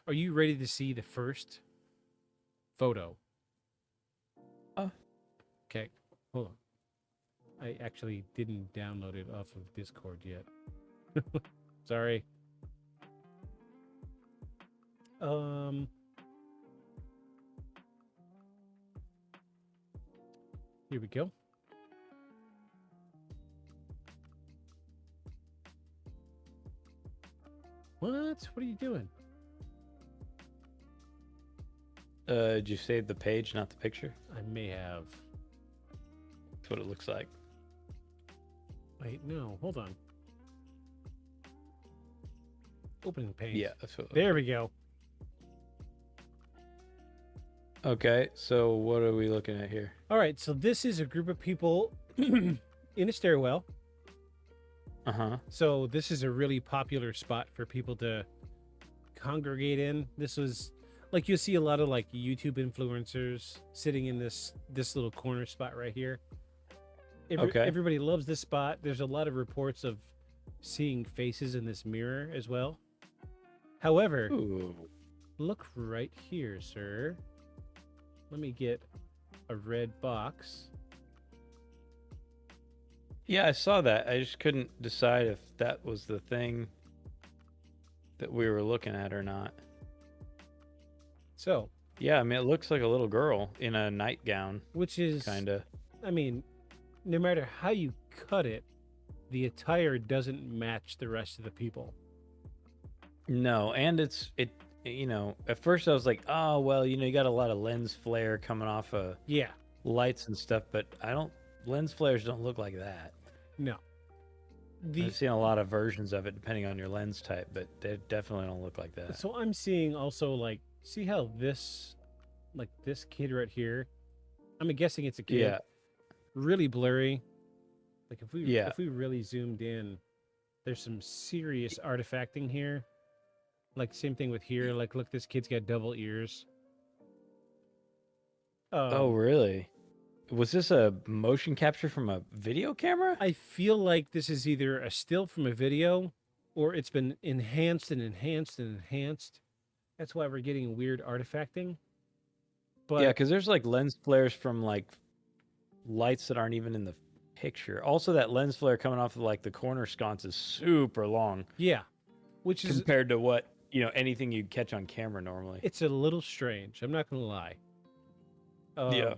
Are you ready to see the first photo? Okay, hold on. I actually didn't download it off of Discord yet. Sorry. Here we go. What? What are you doing? Did you save the page, not the picture? I may have. That's what it looks like. Wait, no, hold on. Opening page. Yeah, that's what. There we go. Okay, so what are we looking at here? All right, so this is a group of people in a stairwell. Uh-huh. So this is a really popular spot for people to congregate in. This was like you'll see a lot of like YouTube influencers sitting in this little corner spot right here. Okay. Everybody loves this spot. There's a lot of reports of seeing faces in this mirror as well. However, Ooh. look right here, sir. Let me get a red box. Yeah, I saw that. I just couldn't decide if that was the thing that we were looking at or not. So, Yeah, I mean, it looks like a little girl in a nightgown, which is kind of. I mean, no matter how you cut it, the attire doesn't match the rest of the people. No, and it. You know, at first I was like, oh well, you know, you got a lot of lens flare coming off of Yeah. lights and stuff, but lens flares don't look like that. No. I've seen a lot of versions of it depending on your lens type, but they definitely don't look like that. So I'm seeing also like See how this, like this kid right here, I'm guessing it's a kid. Yeah. Really blurry. Like if Yeah. we really zoomed in, there's some serious artifacting here. Like same thing with here. Like look, this kid's got double ears. Oh, really? Was this a motion capture from a video camera? I feel like this is either a still from a video or it's been enhanced and enhanced and enhanced. That's why we're getting weird artifacting. But Yeah, because there's like lens flares from like lights that aren't even in the picture. Also, that lens flare coming off of like the corner sconce is super long yeah, which is compared to what, anything you'd catch on camera normally. it's a little strange. I'm not gonna lie. Yeah.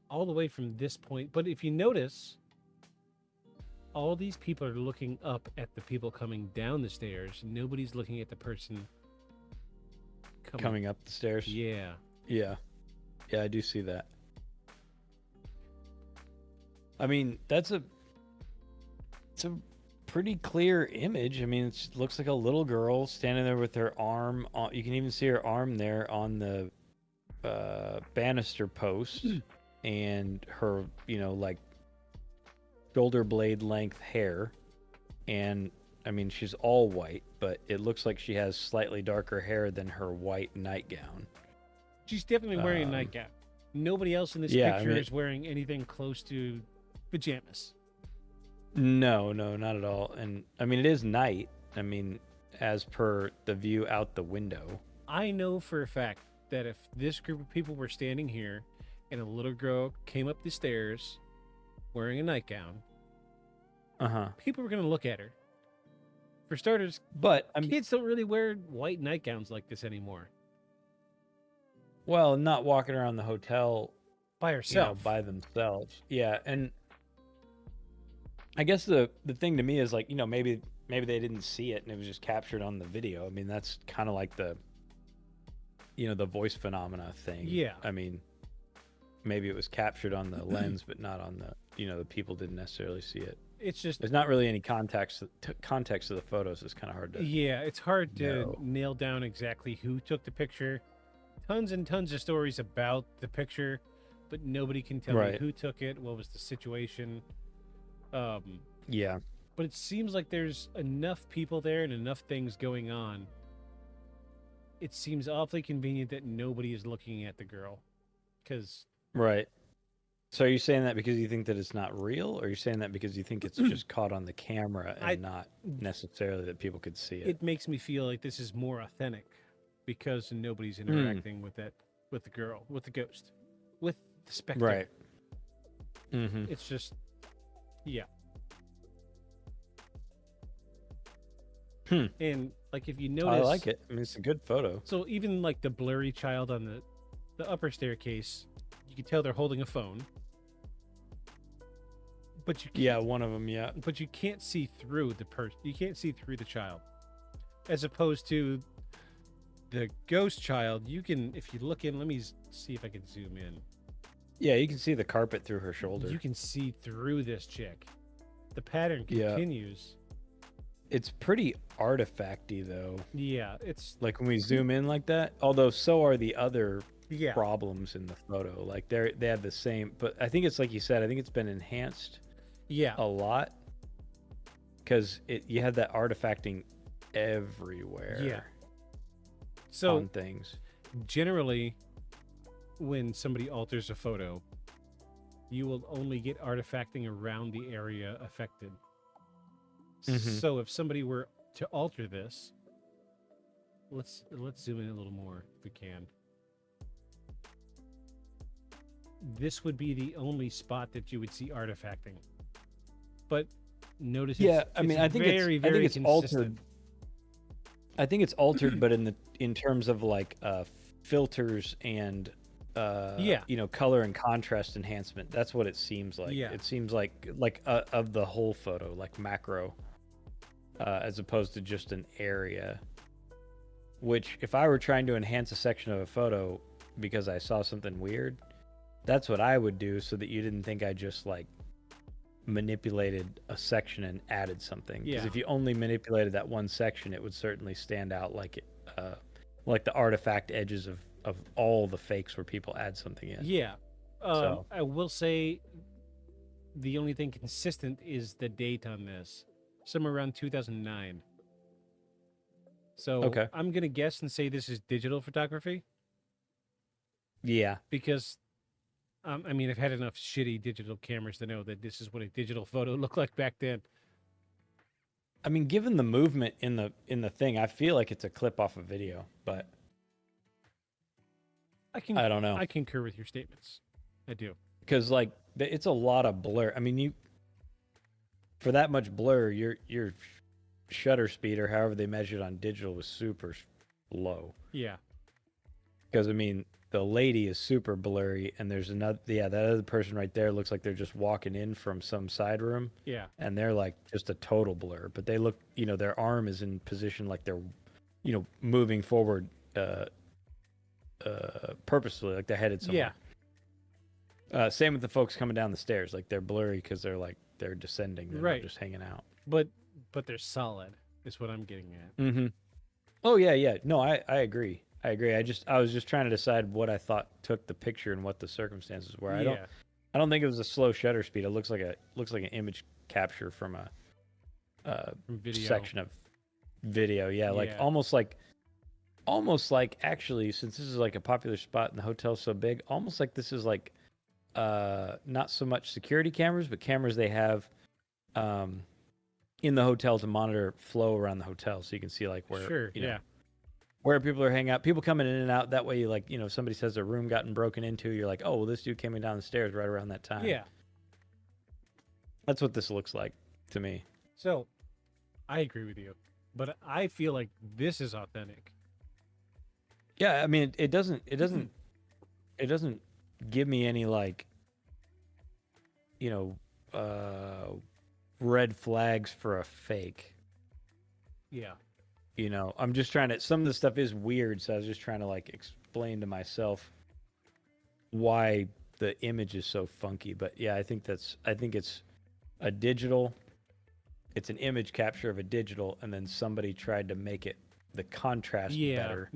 All the way from this point, but if you notice, all these people are looking up at the people coming down the stairs. Nobody's looking at the person Coming up the stairs. Yeah. Yeah. Yeah, I do see that. I mean, it's a pretty clear image. I mean, it looks like a little girl standing there with her arm on, you can even see her arm there on the banister post and her, like shoulder blade length hair. And I mean, she's all white, but it looks like she has slightly darker hair than her white nightgown. She's definitely wearing a nightgown. Nobody else in this yeah, picture is wearing anything close to pajamas. No, not at all. And I mean, it is night. I mean, as per the view out the window. I know for a fact that if this group of people were standing here and a little girl came up the stairs wearing a nightgown, people were going to look at her. For starters, but kids don't really wear white nightgowns like this anymore. Well, not walking around the hotel by herself, by themselves. Yeah, and I guess the thing to me is like, maybe they didn't see it and it was just captured on the video. I mean, that's kind of like the the voice phenomena thing. Yeah. I mean, maybe it was captured on the lens, but not on the the people didn't necessarily see it. It's just there's not really any context of the photos. It's kind of hard to. Yeah, it's hard to nail down exactly who took the picture. Tons and tons of stories about the picture, but nobody can tell me who took it, what was the situation. Yeah. But it seems like there's enough people there and enough things going on. It seems awfully convenient that nobody is looking at the girl. Right. So are you saying that because you think that it's not real, or are you saying that because you think it's just caught on the camera and not necessarily that people could see it? It makes me feel like this is more authentic because nobody's interacting with the girl, with the ghost, with the specter. Right. Mm-hmm. It's just, yeah. And like if you notice, I like it. I mean, it's a good photo. So even like the blurry child on the upper staircase, you can tell they're holding a phone. But you can't, one of them, yeah. But you can't see through the person. You can't see through the child, as opposed to the ghost child. You can, if you look in. Let me see if I can zoom in. Yeah, you can see the carpet through her shoulder. You can see through this chick. The pattern continues. It's pretty artifacty, though. Yeah, it's like when we zoom in like that. Although so are the other problems in the photo. Like they have the same, but I think it's like you said. I think it's been enhanced. Yeah, a lot. Because you had that artifacting everywhere. Yeah. So on things. Generally, when somebody alters a photo, you will only get artifacting around the area affected. So if somebody were to alter this, let's zoom in a little more if we can. This would be the only spot that you would see artifacting. But notice I mean, I think it's altered. I think it's altered, but in terms of like filters and color and contrast enhancement, that's what it seems like. It seems like of the whole photo, like macro, as opposed to just an area. Which, if I were trying to enhance a section of a photo because I saw something weird, that's what I would do, so that you didn't think I just like manipulated a section and added something. Because if you only manipulated that one section, it would certainly stand out like like the artifact edges of all the fakes where people add something in. Yeah. So- I will say the only thing consistent is the date on this, somewhere around 2009. So Okay. I'm gonna guess and say this is digital photography Yeah. because, I mean, I've had enough shitty digital cameras to know that this is what a digital photo looked like back then. I mean, given the movement in the thing, I feel like it's a clip off a video, but I don't know. I concur with your statements. I do. Because like it's a lot of blur. I mean, you for that much blur, your shutter speed or however they measured on digital was super low. Yeah. Because I mean, the lady is super blurry, and there's another. Yeah, that other person right there looks like they're just walking in from some side room, Yeah. and they're like just a total blur. But they look, their arm is in position like they're, moving forward, purposefully, like they're headed somewhere. Yeah. Same with the folks coming down the stairs, like they're blurry because they're descending, they're Right. not just hanging out. But they're solid. Is what I'm getting at. Mm-hmm. Oh yeah. No, I agree. I was just trying to decide what I thought took the picture and what the circumstances were. I don't think it was a slow shutter speed. It looks like an image capture from a Video. section of video. Yeah, like Yeah. almost like actually, since this is like a popular spot and the hotel's so big, almost like this is like not so much security cameras, but cameras they have in the hotel to monitor flow around the hotel, so you can see like where Sure. Yeah. where people are hanging out, people coming in and out. That way, if somebody says a room gotten broken into, you're like, oh, well, this dude came in down the stairs right around that time. Yeah. That's what this looks like to me. So, I agree with you, but I feel like this is authentic. Yeah, I mean, it doesn't give me any like, red flags for a fake. Yeah. I'm just trying to. Some of the stuff is weird, so I was just trying to like explain to myself why the image is so funky. But yeah, I think it's a digital. It's an image capture of a digital, and then somebody tried to make it the contrast better,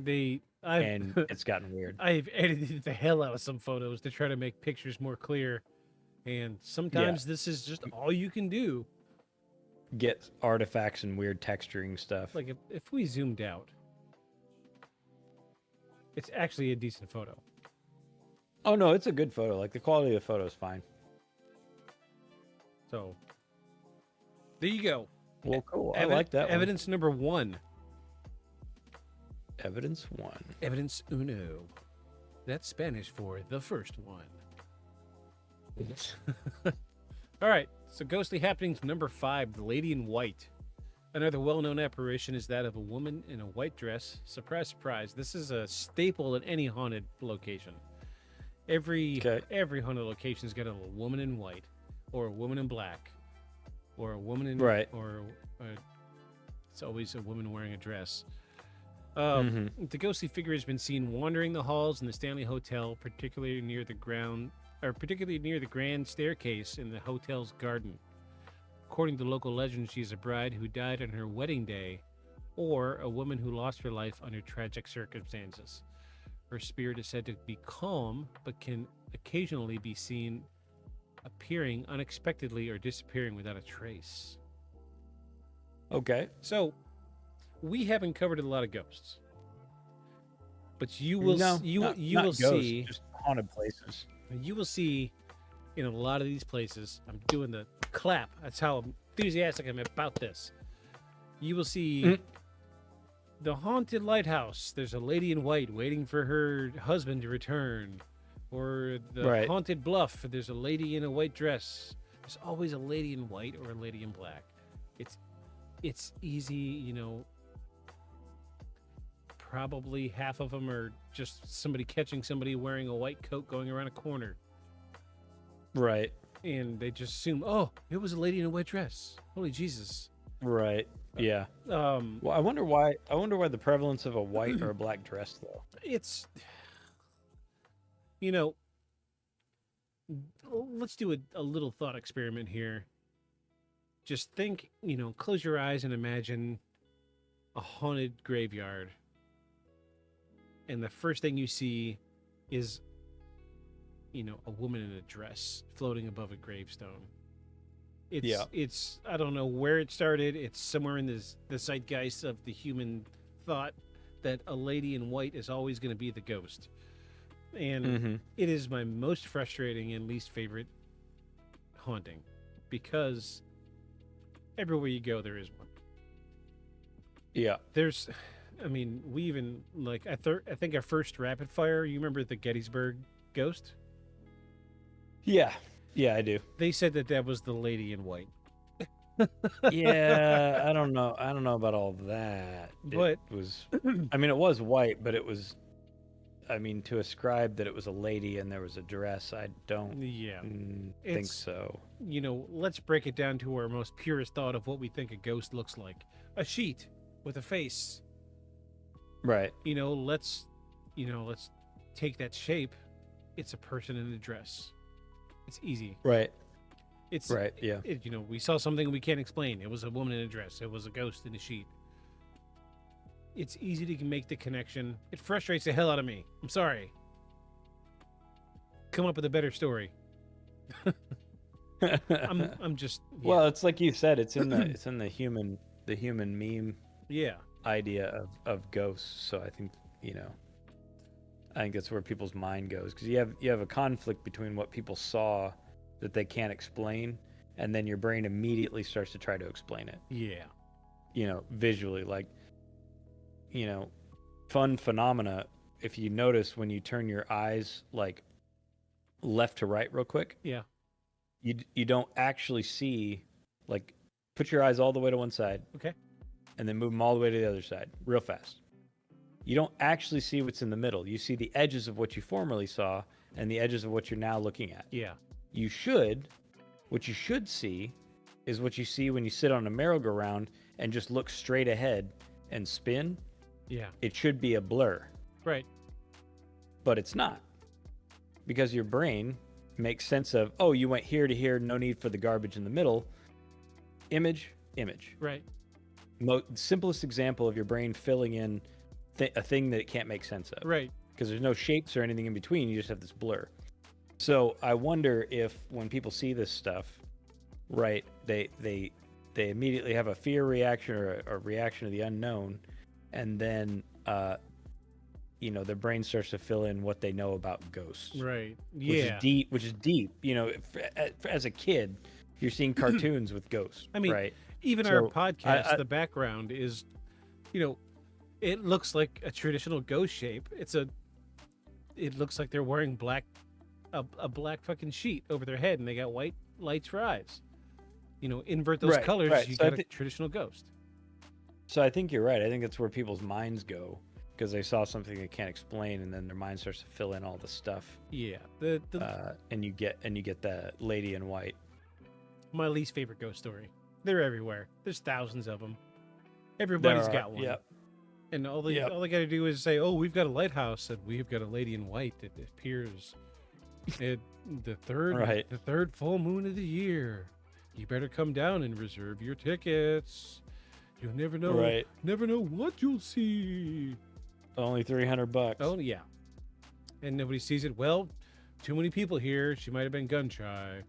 and it's gotten weird. I've edited the hell out of some photos to try to make pictures more clear, and sometimes this is just all you can do. Get artifacts and weird texturing stuff. Like if we zoomed out, it's actually a decent photo. Oh no, it's a good photo. Like the quality of the photo is fine. So there you go. Well, cool. I like that. Evidence number one. Evidence one. Evidence uno. That's Spanish for the first one. All right. So ghostly happenings number 5, the lady in white. Another well-known apparition is that of a woman in a white dress. Surprise, surprise. This is a staple in any haunted location. Every haunted location's got a woman in white, or a woman in black, or a woman in it's always a woman wearing a dress. The ghostly figure has been seen wandering the halls in the Stanley Hotel, particularly near the grand staircase in the hotel's garden. According to local legend, she is a bride who died on her wedding day, or a woman who lost her life under tragic circumstances. Her spirit is said to be calm, but can occasionally be seen appearing unexpectedly or disappearing without a trace. Okay. So, we haven't covered a lot of ghosts, but you will see just haunted places. You will see in a lot of these places. I'm doing the clap. That's how enthusiastic I'm about this. You will see the haunted lighthouse. There's a lady in white waiting for her husband to return, or the haunted bluff. There's a lady in a white dress. There's always a lady in white or a lady in black. It's easy, Probably half of them are just somebody catching somebody wearing a white coat going around a corner. Right. And they just assume, oh, it was a lady in a white dress. Holy Jesus. Right. Yeah. Well, I wonder why the prevalence of a white or a black dress though. It's let's do a little thought experiment here. Just think, close your eyes and imagine a haunted graveyard. and the first thing you see is, a woman in a dress floating above a gravestone. It's I don't know where it started. It's somewhere in the zeitgeist of the human thought that a lady in white is always going to be the ghost. And it is my most frustrating and least favorite haunting, because everywhere you go there is one. Yeah. We even, like, I think our first rapid fire, you remember the Gettysburg ghost? Yeah, I do. They said that was the lady in white. Yeah, I don't know about all of that. But it was, it was white, but it was, to ascribe that it was a lady and there was a dress, I don't think so. Let's break it down to our most purest thought of what we think a ghost looks like. A sheet with a face. Right. Let's take that shape. It's a person in a dress. It's easy. Right. It's right. Yeah. We saw something we can't explain. It was a woman in a dress. It was a ghost in a sheet. It's easy to make the connection. It frustrates the hell out of me. I'm sorry. Come up with a better story. I'm just. Yeah. Well, it's like you said. It's in the human meme. Yeah. Idea of ghosts. So I think that's where people's mind goes, because you have a conflict between what people saw that they can't explain, and then your brain immediately starts to try to explain it. Yeah. Visually, like, fun phenomena. If you notice, when you turn your eyes like left to right real quick, yeah, you don't actually see, like, put your eyes all the way to one side, okay, and then move them all the way to the other side real fast. You don't actually see what's in the middle. You see the edges of what you formerly saw and the edges of what you're now looking at. Yeah. What you should see is what you see when you sit on a merry-go-round and just look straight ahead and spin. Yeah. It should be a blur. Right. But it's not. Because your brain makes sense of, oh, you went here to here, no need for the garbage in the middle. Image. Right. Simplest example of your brain filling in a thing that it can't make sense of. Right. Because there's no shapes or anything in between. You just have this blur. So I wonder if when people see this stuff, right, they immediately have a fear reaction or a reaction to the unknown, and then their brain starts to fill in what they know about ghosts. Right. Yeah. Which is deep. As a kid, you're seeing cartoons with ghosts. Right? Even So, our podcast, the background is, it looks like a traditional ghost shape. It looks like they're wearing a black fucking sheet over their head, and they got white lights for eyes. Invert those colors, you got a traditional ghost. So I think you're right. I think that's where people's minds go, because they saw something they can't explain, and then their mind starts to fill in all the stuff. Yeah. And you get the lady in white. My least favorite ghost story. They're everywhere. There's thousands of them. Everybody's got one. Yep. And all they got to do is say, "Oh, we've got a lighthouse, and we've got a lady in white that appears at the third full moon of the year. You better come down and reserve your tickets. You'll never know. Right. Never know what you'll see. Only $300. Oh yeah. And nobody sees it. Well, too many people here. She might have been gun shy.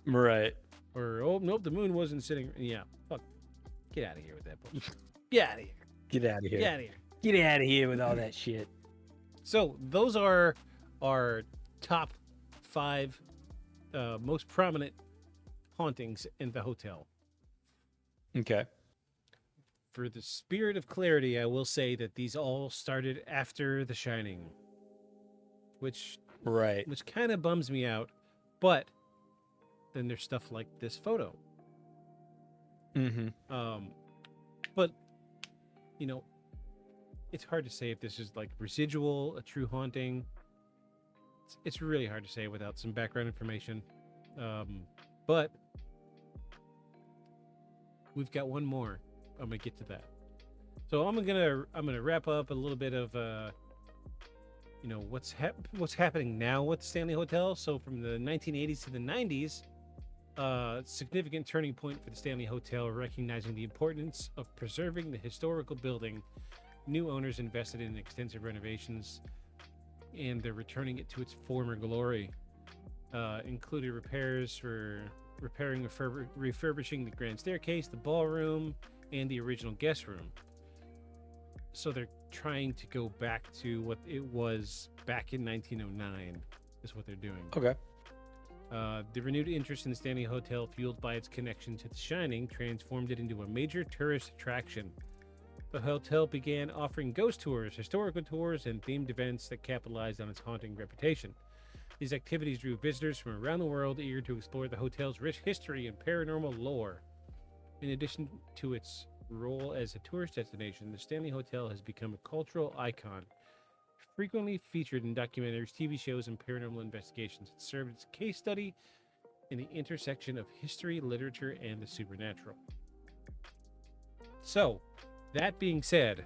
Right. Or oh nope, the moon wasn't sitting. Yeah. Fuck. Get out of here with that bullshit. Get out of here. Get out of here. Get out of here. Get out of here with all that shit. So those are our top 5 most prominent hauntings in the hotel. Okay. For the spirit of clarity, I will say that these all started after The Shining, which kind of bums me out. But then there's stuff like this photo. But it's hard to say if this is like residual, a true haunting. It's really hard to say without some background information. But we've got one more. I'm gonna get to that. So I'm gonna wrap up a little bit of what's happening now with the Stanley Hotel. So from the 1980s to the 90s, significant turning point for the Stanley Hotel, recognizing the importance of preserving the historical building new owners invested in extensive renovations, and they're returning it to its former glory. Included repairs for repairing, refurbishing the grand staircase, the ballroom, and the original guest room. So they're trying to go back to what it was back in 1909, is what they're doing. Okay. The renewed interest in the Stanley Hotel, fueled by its connection to The Shining, transformed it into a major tourist attraction. The hotel began offering ghost tours, historical tours, and themed events that capitalized on its haunting reputation. These activities drew visitors from around the world eager to explore the hotel's rich history and paranormal lore. In addition to its role as a tourist destination, the Stanley Hotel has become a cultural icon, frequently featured in documentaries, TV shows, and paranormal investigations. It served as a case study in the intersection of history, literature, and the supernatural. So, that being said,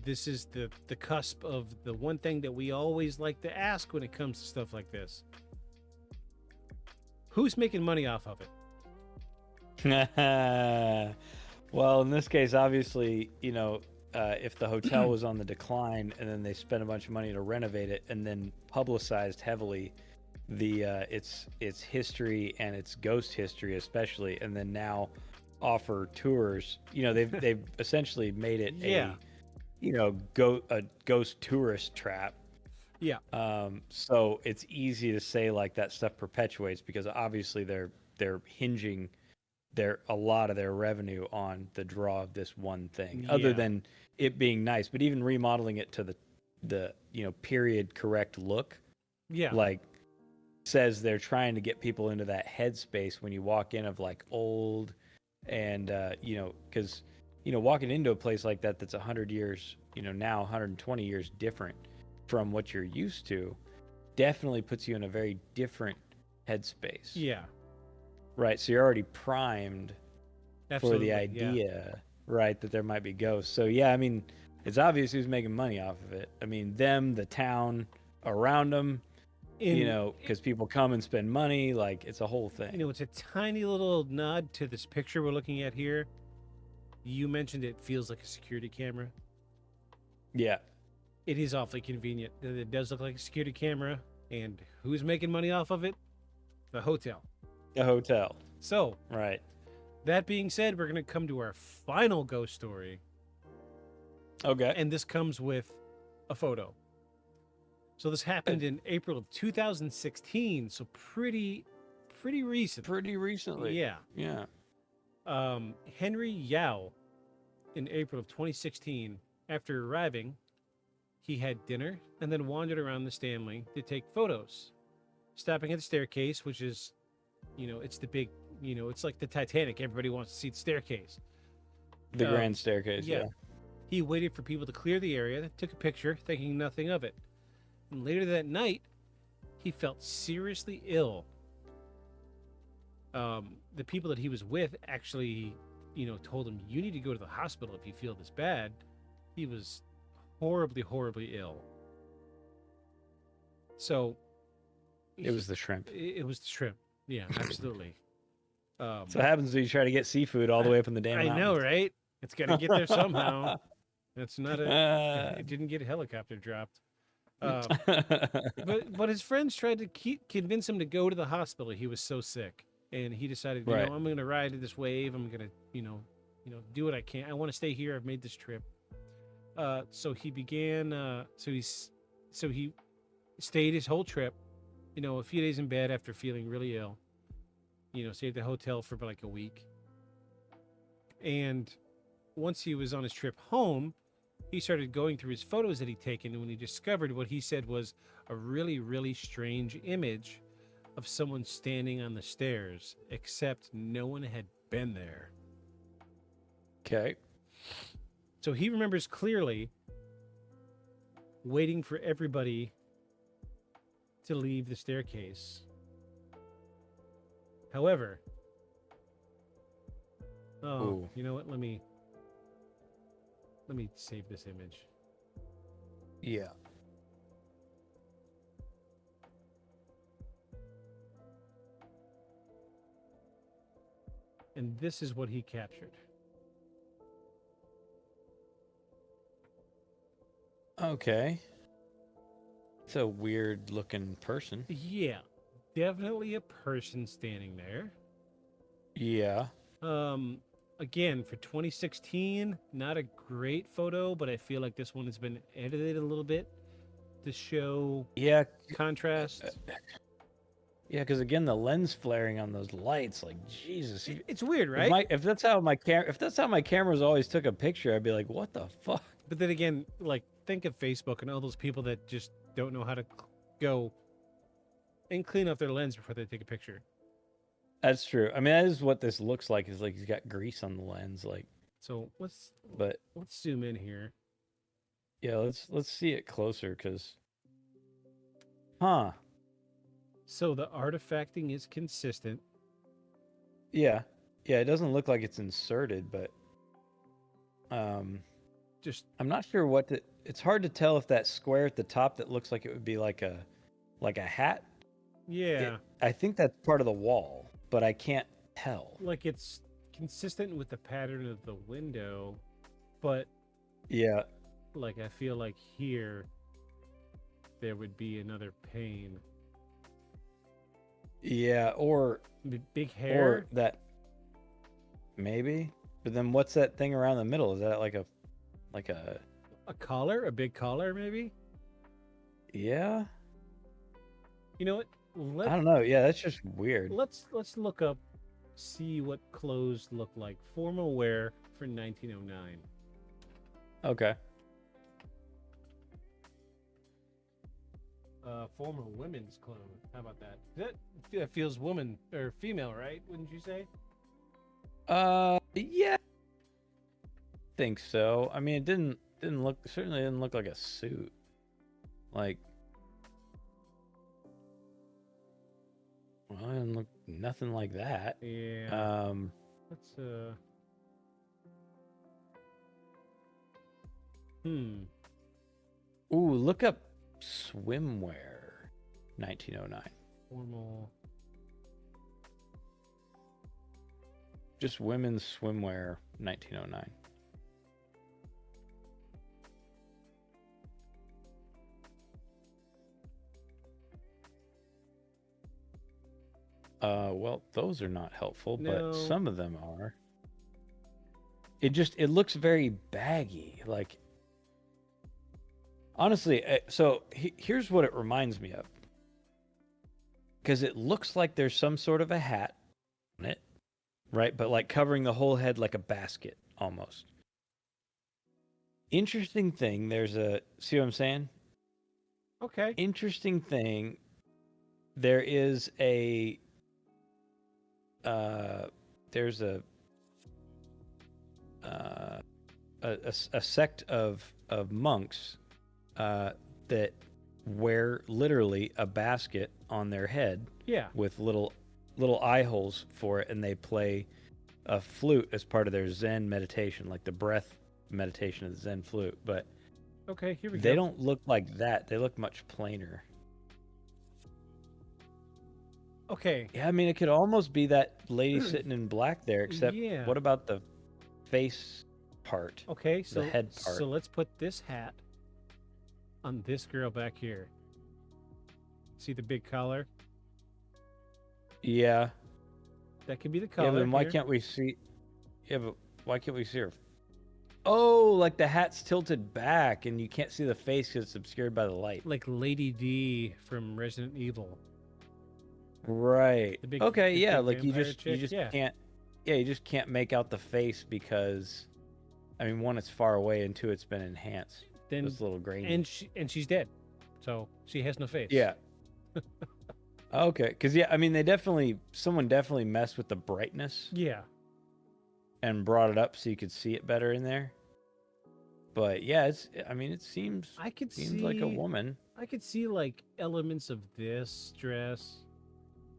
this is the cusp of the one thing that we always like to ask when it comes to stuff like this. Who's making money off of it? Well, in this case, obviously, if the hotel was on the decline and then they spent a bunch of money to renovate it and then publicized heavily its history and its ghost history especially, and then now offer tours, they've essentially made it a ghost tourist trap. Yeah. So it's easy to say like that stuff perpetuates because obviously they're hinging a lot of their revenue on the draw of this one thing, other than it being nice. But even remodeling it to the period correct look, like says they're trying to get people into that headspace when you walk in of like old and because walking into a place like that that's 100 years now 120 years different from what you're used to definitely puts you in a very different headspace. Right, so you're already primed for the idea, right, that there might be ghosts. So yeah, I mean, it's obvious who's making money off of it. I mean, them, the town around them, because people come and spend money. Like, it's a whole thing. It's a tiny little nod to this picture we're looking at here. You mentioned it feels like a security camera. Yeah. It is awfully convenient. It does look like a security camera. And who's making money off of it? The hotel. The hotel. So, right. That being said, we're going to come to our final ghost story. Okay. And this comes with a photo. So this happened in April of 2016, so pretty recent. Pretty recently. Yeah. Yeah. Henry Yao, in April of 2016, after arriving, he had dinner and then wandered around the Stanley to take photos, stopping at the staircase, which is, it's the big, it's like the Titanic. Everybody wants to see the staircase. The grand staircase, yeah. He waited for people to clear the area, took a picture, thinking nothing of it. And later that night, he felt seriously ill. The people that he was with actually, told him, you need to go to the hospital if you feel this bad. He was horribly, horribly ill. So... It was the shrimp. It was the shrimp. Yeah, absolutely. So what happens when you try to get seafood all the way up in the damn mountains? I know, right? It's got to get there somehow. That's not it didn't get a helicopter dropped. But his friends tried to convince him to go to the hospital. He was so sick, and he decided, I'm going to ride this wave. I'm going to, do what I can. I want to stay here. I've made this trip. So he began. So he stayed his whole trip. A few days in bed after feeling really ill. Stayed at the hotel for like a week. And once he was on his trip home, he started going through his photos that he'd taken, and when he discovered what he said was a really, really strange image of someone standing on the stairs, except no one had been there. Okay. So he remembers clearly waiting for everybody to leave the staircase. However, you know what? Let me save this image. Yeah. And this is what he captured. Okay. It's a weird looking person. Yeah, definitely a person standing there. Yeah. Again, for 2016, not a great photo, but I feel like this one has been edited a little bit to show Yeah. contrast. Yeah, because again, the lens flaring on those lights, like Jesus. It's weird, right? If that's how my cameras always took a picture, I'd be like, what the fuck? But then again, like, think of Facebook and all those people that just don't know how to go and clean off their lens before they take a picture. That's true. I mean, that is what this looks like. Is like he's got grease on the lens, like. So let's zoom in here. Yeah, let's see it closer, cause. Huh. So the artifacting is consistent. Yeah. Yeah, it doesn't look like it's inserted, but. Just I'm not sure what to. It's hard to tell if that square at the top that looks like it would be like a hat. yeah, I think that's part of the wall, but I can't tell. like it's consistent with the pattern of the window, but Yeah. like I feel like here there would be another pane. Yeah, or Big hair. or that maybe. But then what's that thing around the middle? Is that like a A collar, a big collar, maybe. yeah? You know what? I don't know. Yeah, that's just weird. Let's look up, see what clothes look like. Formal wear for 1909. Okay. Formal women's clothes. How about that? That feels woman or female, right? Wouldn't you say? Yeah. Think so. I mean, it certainly didn't look like a suit. Like, well, it didn't look nothing like that. Yeah. Let's Ooh, look up swimwear 1909. Formal. Just women's swimwear 1909. Well, those are not helpful, No. but some of them are. It looks very baggy. Like, honestly, so here's what it reminds me of. Because it looks like there's some sort of a hat on it, right? But like covering the whole head like a basket almost. Interesting thing, see what I'm saying? Okay. Interesting thing, there is there's a sect of monks that wear literally a basket on their head Yeah. with little eye holes for it, and they play a flute as part of their Zen meditation, like the breath meditation of the Zen flute. But Okay, here we go. they don't look like that. They look much plainer. Okay. Yeah, I mean, it could almost be that lady sitting in black there, except Yeah. what about the face part? Okay, so head part. So let's put this hat on this girl back here. See the big collar? Yeah. That could be the collar. Yeah, but then why here. can't we see? Yeah, but why can't we see her? Oh, like the hat's tilted back, and you can't see the face because it's obscured by the light. Like Lady D from Resident Evil. Right. The big- Okay. the Yeah. big Like you vampire just chick? Yeah. can't. Yeah, you just can't make out the face because, I mean, one, it's far away, and two, it's been enhanced. Then It's a little grainy. and she's dead, so she has no face. Yeah. Okay. Because yeah, I mean, someone definitely messed with the brightness Yeah. and brought it up so you could see it better in there. But yeah, it seems I could seems like a woman. I could see like elements of this dress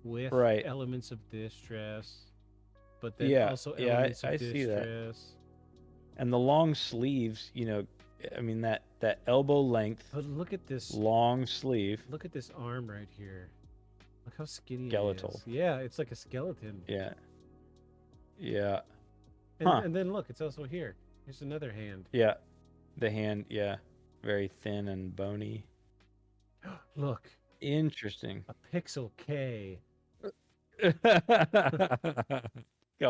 with Right. elements of this dress, but then Yeah, also yeah, elements I of this see that. dress. And the long sleeves, I mean that elbow length But look at this. long sleeve. Look at this arm right here. Look how skinny Skeletal. it is. Yeah, it's like a skeleton. Yeah. Yeah. And, Huh. and then look, it's also here. Here's another hand. Yeah. The hand, yeah. very thin and bony. Look, Interesting. a Pixel K. Come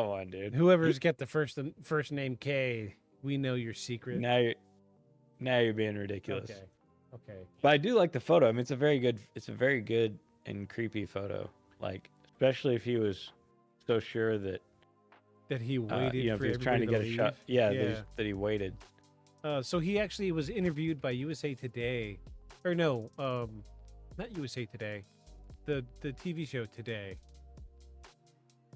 on, dude. Whoever's got the first name K, we know your secret. Now you're being ridiculous. Okay. Okay. But I do like the photo. I mean, it's a very good and creepy photo. Like, especially if he was so sure that That he waited you know, for if he was trying to get everybody a shot. leave. Yeah, Yeah. that he waited. So he actually was interviewed by USA Today, or no, not USA Today, the TV show Today,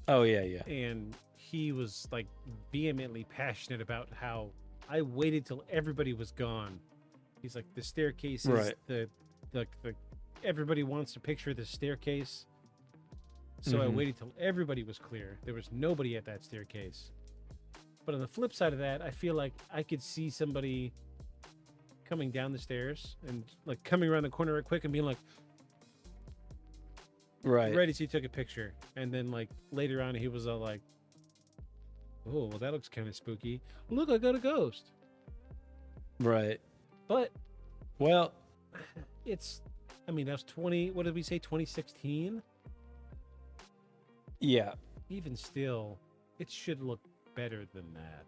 Oh yeah, yeah. and he was like vehemently passionate about how I waited till everybody was gone. He's like the staircase is Right. the everybody wants a picture of the staircase, so I Mhm. waited till everybody was clear. There was nobody at that staircase. But on the flip side of that, I feel like I could see somebody coming down the stairs and like coming around the corner real quick and being like, Right. right as he took a picture. And then like later on, he was all like, oh, well, that looks kind of spooky. Look, I got a ghost. Right. But Well, it's, I mean, that was what did we say, 2016? yeah. Even still, it should look better than that.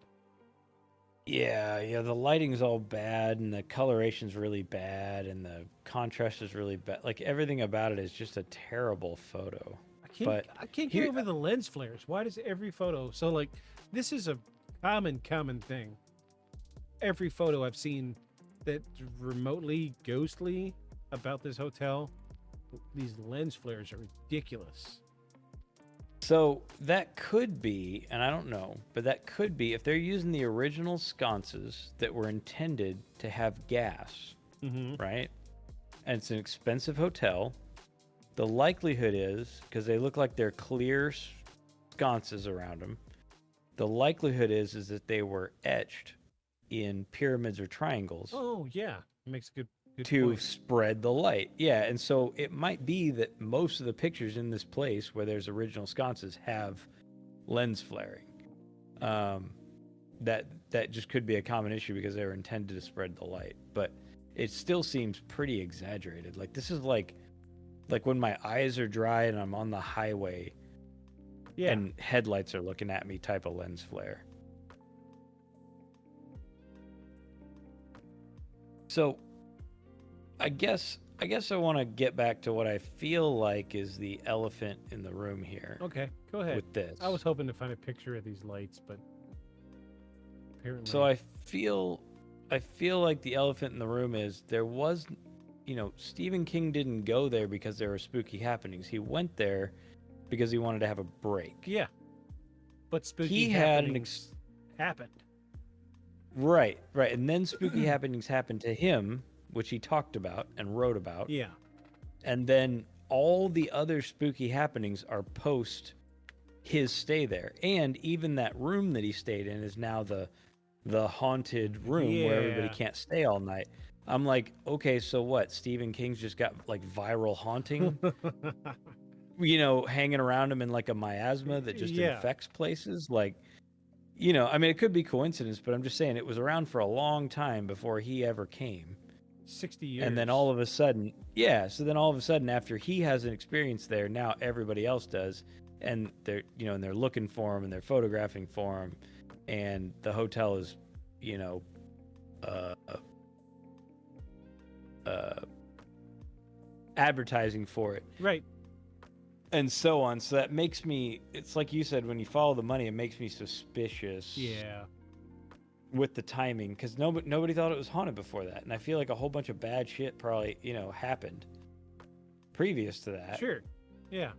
Yeah, the lighting's all bad and the coloration's really bad and the contrast is really bad. Like everything about it is just a terrible photo. But I can't get here- over the lens flares. Why does every photo, so like, this is a common thing. Every photo I've seen that's remotely ghostly about this hotel, these lens flares are ridiculous. So that could be, and I don't know, but that could be if they're using the original sconces that were intended to have gas, Mm-hmm. right? And it's an expensive hotel. The likelihood is, because they look like they're clear sconces around them, the likelihood is that they were etched in pyramids or triangles Oh yeah, it makes a good to point. spread the light. Yeah, and so it might be that most of the pictures in this place where there's original sconces have lens flaring. That just could be a common issue because they were intended to spread the light, but it still seems pretty exaggerated. Like this is like when my eyes are dry and I'm on the highway Yeah, and headlights are looking at me type of lens flare. So I guess I want to get back to what I feel like is the elephant in the room here okay, go ahead. with this. I was hoping to find a picture of these lights, but apparently. So I feel like the elephant in the room is there was, you know, Stephen King didn't go there because there were spooky happenings. He went there because he wanted to have a break. Yeah, but spooky He had an happenings happened. Right. And then spooky happenings happened to him, which he talked about and wrote about. Yeah, And then all the other spooky happenings are post his stay there. And even that room that he stayed in is now the haunted room where everybody Yeah. can't stay all night. I'm like, okay, so what? Stephen King's just got like viral haunting, you know, hanging around him in like a miasma that just Yeah. infects places. Like, you know, I mean, it could be coincidence, but I'm just saying it was around for a long time before he ever came. 60 years. And then all of a sudden, yeah. So then all of a sudden, after he has an experience there, now everybody else does, and they're, you know, and they're looking for him and they're photographing for him, and the hotel is, you know, advertising for it, Right. and so on. So that makes me. It's like you said, when you follow the money, it makes me suspicious. Yeah. With the timing, because nobody thought it was haunted before that, and I feel like a whole bunch of bad shit probably, you know, happened previous to that. Sure. Yeah.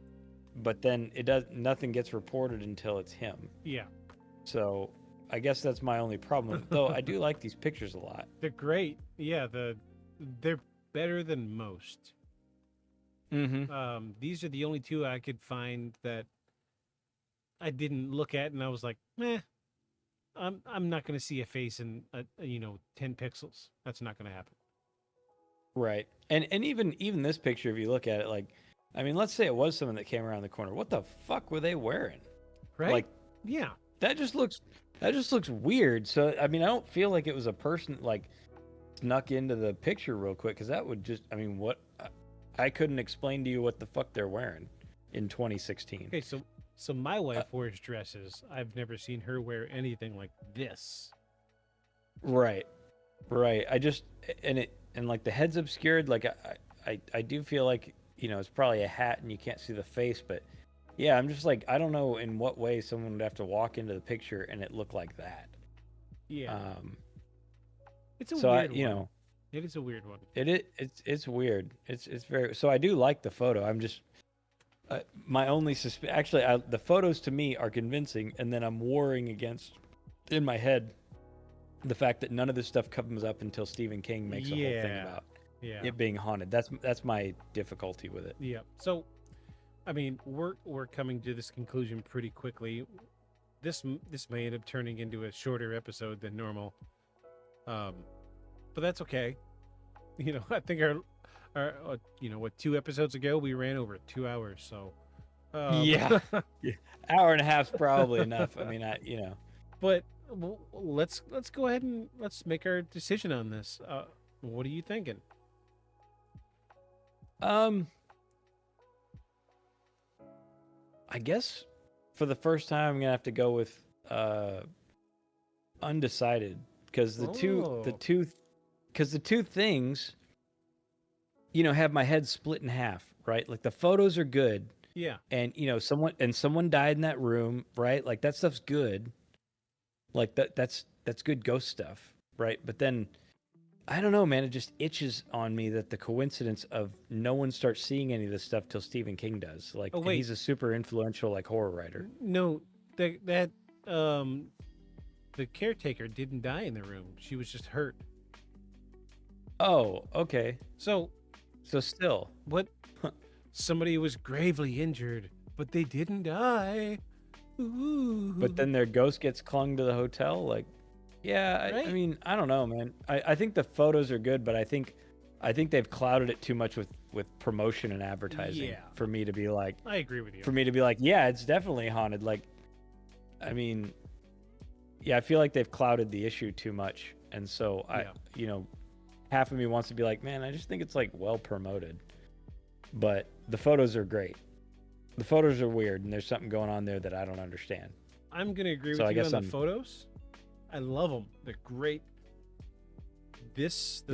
But then nothing gets reported until it's him. Yeah. So I guess that's my only problem with it. Though I do like these pictures a lot. They're great. Yeah. They're better than most. Mm-hmm. These are the only two I could find that I didn't look at, and I was like, meh. I'm not going to see a face in 10 pixels. That's not going to happen. Right. And even this picture, if you look at it, like, I mean, let's say it was someone that came around the corner. What the fuck were they wearing? Right? Like, yeah. that just looks weird. So I mean, I don't feel like it was a person. Like, it's snuck into the picture real quick because that would just, I mean, what? I couldn't explain to you what the fuck they're wearing in 2016. Okay, so my wife wears dresses. I've never seen her wear anything like this. Right. I just and like the head's obscured. Like I do feel like, you know, it's probably a hat and you can't see the face, but yeah, I'm just like, I don't know in what way someone would have to walk into the picture and it look like that. Yeah. It's a so weird you one. know, It is a weird one. it's weird. It's very, so I do like the photo. I'm just my only actually the photos to me are convincing, and then I'm warring against in my head the fact that none of this stuff comes up until Stephen King makes a whole thing about it being haunted. That's my difficulty with it. Yeah. So, I mean, we're coming to this conclusion pretty quickly. This may end up turning into a shorter episode than normal. But that's okay. You know, I think our you know what, 2 episodes ago we ran over 2 hours. So. Yeah. Hour and a half's probably enough. I mean, you know. But let's go ahead and let's make our decision on this. What are you thinking? I guess for the first time I'm gonna have to go with undecided, because the two things, you know, have my head split in half, right? Like the photos are good, Yeah. and you know, someone died in that room, right? Like that stuff's good. Like that's good ghost stuff, right? But then I don't know, man, it just itches on me that the coincidence of no one starts seeing any of this stuff till Stephen King does. Like, Oh, and wait. he's a super influential like horror writer. No, the caretaker didn't die in the room. She was just hurt. Oh, okay. So Still. what? Somebody was gravely injured, but they didn't die. Ooh. But then their ghost gets clung to the hotel. Like, yeah, I Right? mean, I don't know, man. I think the photos are good, but I think they've clouded it too much with promotion and advertising Yeah. for me to be like, I agree with you. yeah, it's definitely haunted. Like, I mean, yeah, I feel like they've clouded the issue too much, and so you know, half of me wants to be like, man, I just think it's like well promoted, but the photos are great. The photos are weird, and there's something going on there that I don't understand. I'm gonna agree So with I you guess on the photos. I love them. They're great. They're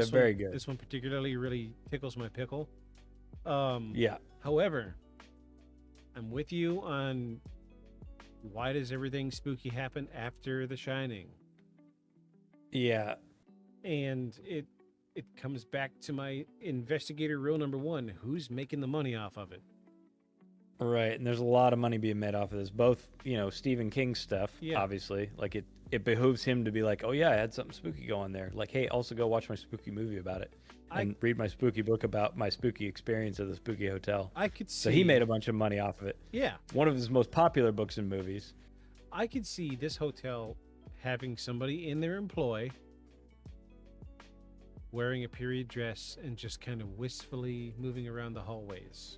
very good. This one particularly really tickles my pickle. Yeah. However, I'm with you on why does everything spooky happen after The Shining? Yeah. And it comes back to my investigator rule number 1: who's making the money off of it? Right, and there's a lot of money being made off of this. Both, you know, Stephen King stuff, Yeah. obviously. Like it behooves him to be like, oh yeah, I had something spooky going there. Like, hey, also go watch my spooky movie about it, and read my spooky book about my spooky experience at the spooky hotel. I could see. So he made a bunch of money off of it. Yeah, One of his most popular books and movies. I could see this hotel having somebody in their employ wearing a period dress and just kind of wistfully moving around the hallways.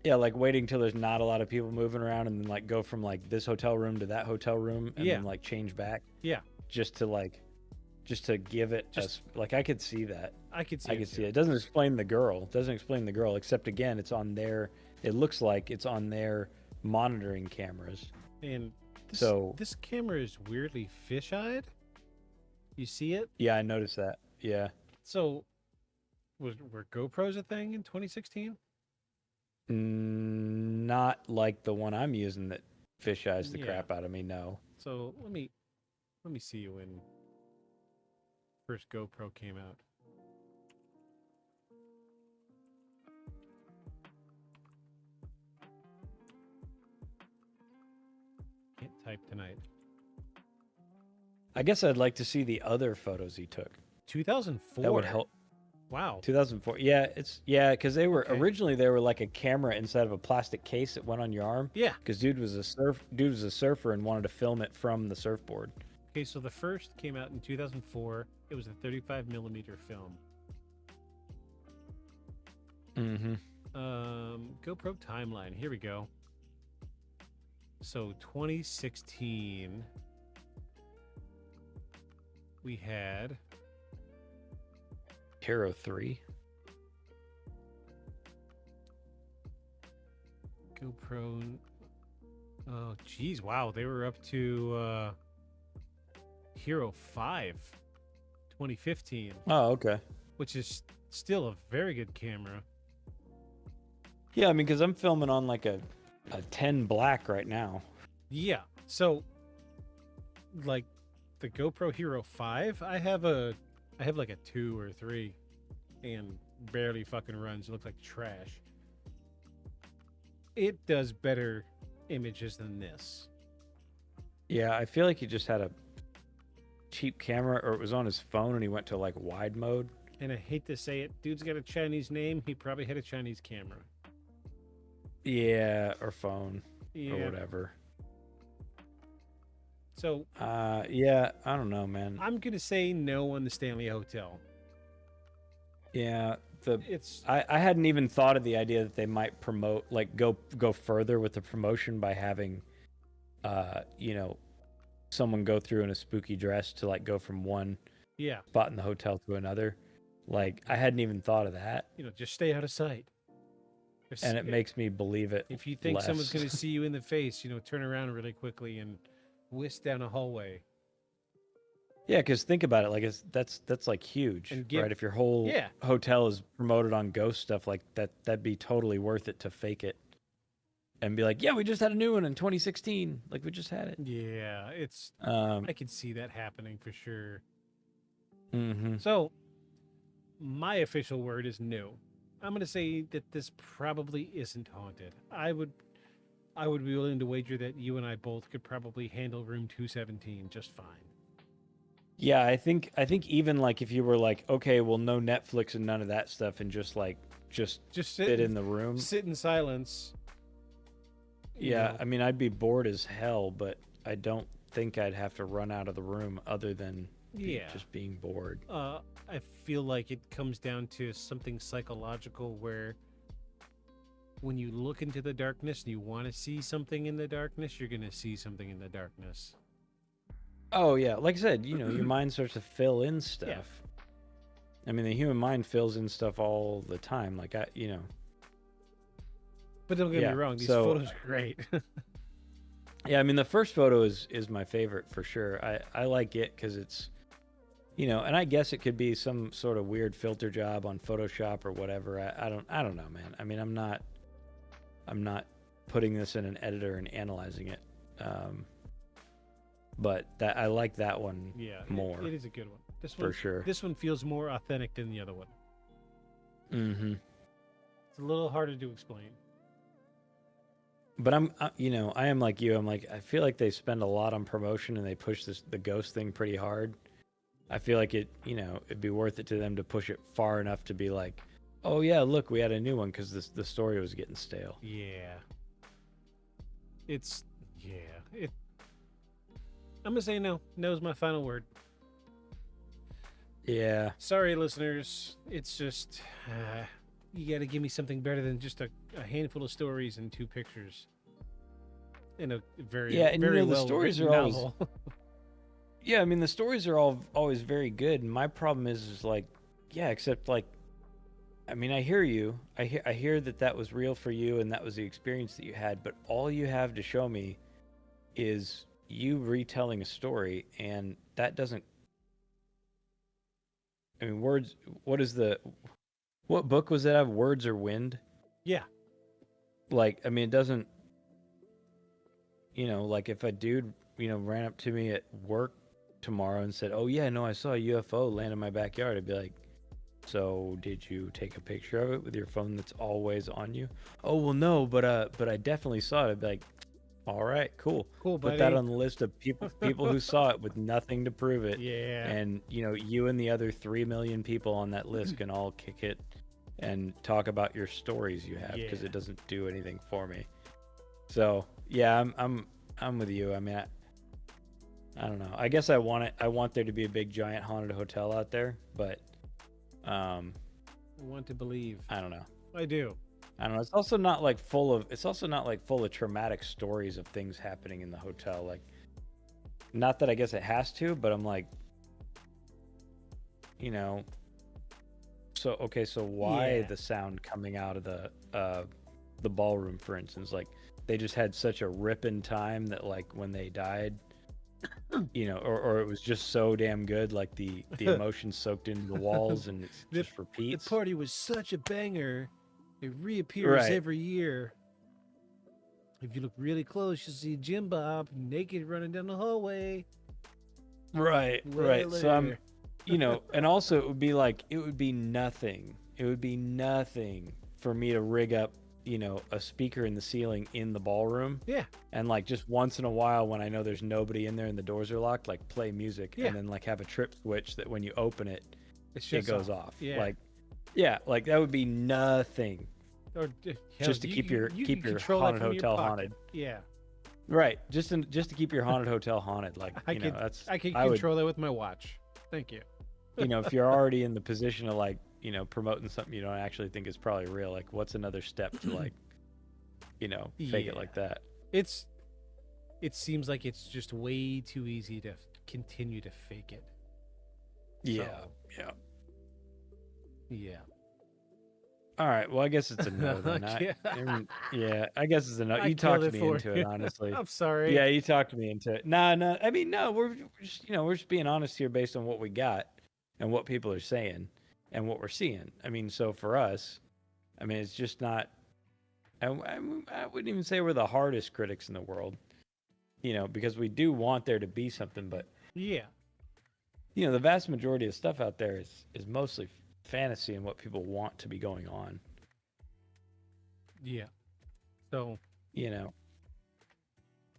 Yeah, like waiting till there's not a lot of people moving around, and then like go from like this hotel room to that hotel room, and then like change back. Yeah, Just to give it like, I could see that. I could see. I can see it. It doesn't explain the girl. Except again, it's on their. It looks like it's on their monitoring cameras. And this camera is weirdly fisheyed. You see it? Yeah, I noticed that. Yeah. So, were GoPros a thing in 2016? Not like the one I'm using that fisheyes the crap out of me. No. So let me see you when first GoPro came out. Can't type tonight. I guess I'd like to see the other photos he took. 2004. That would help. Wow. 2004. Yeah, because they were originally they were like a camera inside of a plastic case that went on your arm. Yeah. Because dude was a surfer and wanted to film it from the surfboard. Okay, so the first came out in 2004. It was a 35 millimeter film. Mm-hmm. GoPro timeline. Here we go. So 2016, we had Hero 3. GoPro. Oh, geez, wow, they were up to Hero 5, 2015, Oh, okay. which is still a very good camera. Yeah, I mean, because I'm filming on like a 10 black right now. Yeah, so like the GoPro Hero 5, I have like a 2 or 3 and barely fucking runs. It looks like trash. It does better images than this. Yeah, I feel like he just had a cheap camera, or it was on his phone and he went to like wide mode. And I hate to say it, dude's got a Chinese name. He probably had a Chinese camera. Yeah, or phone Yeah. or whatever. So yeah, I don't know, man. I'm gonna say no on the Stanley Hotel. Yeah, It's I hadn't even thought of the idea that they might promote, like go further with the promotion by having, you know, someone go through in a spooky dress to like go from one yeah, spot in the hotel to another. Like I hadn't even thought of that, just stay out of sight. and it makes me believe it. If you think someone's less. gonna see you in the face, turn around really quickly and whisk down a hallway. Yeah, because think about it, like that's like huge, And give- right? If your whole Yeah. hotel is promoted on ghost stuff like that, that'd be totally worth it to fake it and be like, yeah, we just had a new one in 2016, like we just had it. Yeah, it's Um, I can see that happening for sure. mhm. So my official word is no. I'm gonna say that this probably isn't haunted. I would be willing to wager that you and I both could probably handle room 217 just fine. Yeah, I think even like if you were like, okay, well, no Netflix and none of that stuff, and just Just sit in the room. sit in silence. Yeah, I mean, I'd be bored as hell, but I don't think I'd have to run out of the room other than Yeah. just being bored. I feel like it comes down to something psychological where when you look into the darkness and you want to see something in the darkness, you're going to see something in the darkness. Oh yeah, like I said, your mind starts to fill in stuff. I mean, the human mind fills in stuff all the time. Like But don't get Yeah, me wrong, these so- photos are great. yeah. I mean, the first photo is my favorite for sure. I like it because it's, and I guess it could be some sort of weird filter job on Photoshop or whatever. I don't know, man. I mean, I'm not putting this in an editor and analyzing it. But that I like that one Yeah, more. it is a good one. This For one, sure. This one feels more authentic than the other one. Mm-hmm. It's a little harder to explain. But I am like you. I'm like, I feel like they spend a lot on promotion and they push the ghost thing pretty hard. I feel like it'd be worth it to them to push it far enough to be like, oh yeah, look, we had a new one because the story was getting stale. Yeah. I'm gonna say no. No's my final word. Yeah. Sorry, listeners. It's just you got to give me something better than just a handful of stories and 2 pictures. In a very Yeah, and very the well stories are written always novel. Yeah, I mean the stories are always very good. And my problem is like, yeah, except like, I mean, I hear you. I hear that was real for you and that was the experience that you had. But all you have to show me is you retelling a story, and that doesn't. I mean, words. What book was that? Of Words or Wind? Yeah. Like, I mean, it doesn't. Like if a dude, ran up to me at work tomorrow and said, "Oh yeah, no, I saw a UFO land in my backyard," I'd be like, "So did you take a picture of it with your phone that's always on you?" "Oh well, no, but I definitely saw it." I'd be like, "All right, cool. Cool, Put that buddy." on the list of people who saw it with nothing to prove it." Yeah. And you and the other 3 million people on that list can all kick it and talk about your stories you have because Yeah. it doesn't do anything for me. So yeah, I'm with you. I mean, I don't know. I guess I want there to be a big giant haunted hotel out there, but I want to believe. I don't know. I do. I don't know. It's also not like full of traumatic stories of things happening in the hotel. Like, not that I guess it has to, but I'm like, So why Yeah. the sound coming out of the ballroom, for instance, like they just had such a ripping time that like when they died, you know, or it was just so damn good, like the emotion soaked into the walls and it just The repeats. party was such a banger. It reappears Right. every year. If you look really close, you'll see Jim Bob naked running down the hallway. Right. Way So I'm, later. you know, and also it would be nothing. It would be nothing for me to rig up, you know, a speaker in the ceiling in the ballroom. Yeah. And like just once in a while when I know there's nobody in there and the doors are locked, like play music Yeah. and then like have a trip switch that when you open it, It's it just goes off. Yeah. Like, yeah, like that would be nothing. Or, hell, Just to keep your can haunted control that from your hotel pocket. haunted. Yeah. Right. Just to keep your haunted hotel haunted. Like, I you know, could that's I can I would, control that with my watch. Thank you. you know, if you're already in the position of like, you know, promoting something you don't actually think is probably real, like what's another step to like, you know, fake it Yeah. like that? It seems like it's just way too easy to continue to fake it. Yeah. So- Yeah. Yeah. All right. Well, I guess it's a no then. Okay. Yeah, I guess it's a no. I You killed talked it me for into you. it, honestly. I'm sorry. Yeah, you talked me into it. No. I mean, no, we're just, you know, we're just being honest here based on what we got and what people are saying and what we're seeing. I mean, so for us, I mean, it's just not. I wouldn't even say we're the hardest critics in the world, you know, because we do want there to be something, but Yeah. you know, the vast majority of stuff out there is mostly fantasy and what people want to be going on. Yeah. So You know.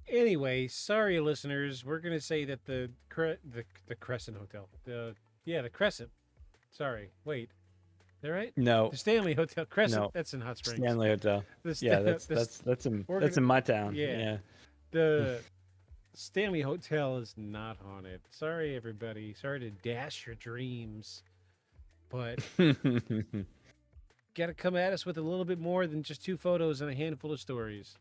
anyway, sorry listeners, we're gonna say that the Crescent Hotel. The Crescent. Sorry. Wait. Is that right? No. The Stanley Hotel. Crescent. No. That's in Hot Springs. Stanley Hotel. The Yeah, Sta- that's in we're that's gonna- in my town. yeah. The Stanley Hotel is not haunted. Sorry, everybody. Sorry to dash your dreams, but Yeah. got to come at us with a little bit more than just 2 photos and a handful of stories.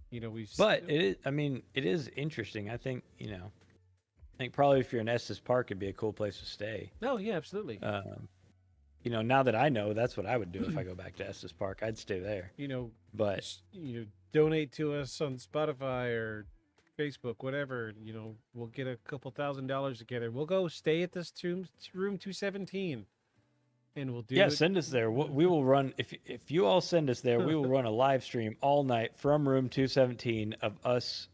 You know, But it is. I mean, it is interesting. I think, you know. I think probably if you're in Estes Park, it'd be a cool place to stay. No, yeah, absolutely. You know, now that I know, that's what I would do if I go back to Estes Park. I'd stay there. You know, But donate to us on Spotify or Facebook, whatever. You know, we'll get a couple $1,000 together. We'll go stay at this room 217, and we'll do yeah, it. send us there. We will run if you all send us there. We will run a live stream all night from room 217 of us.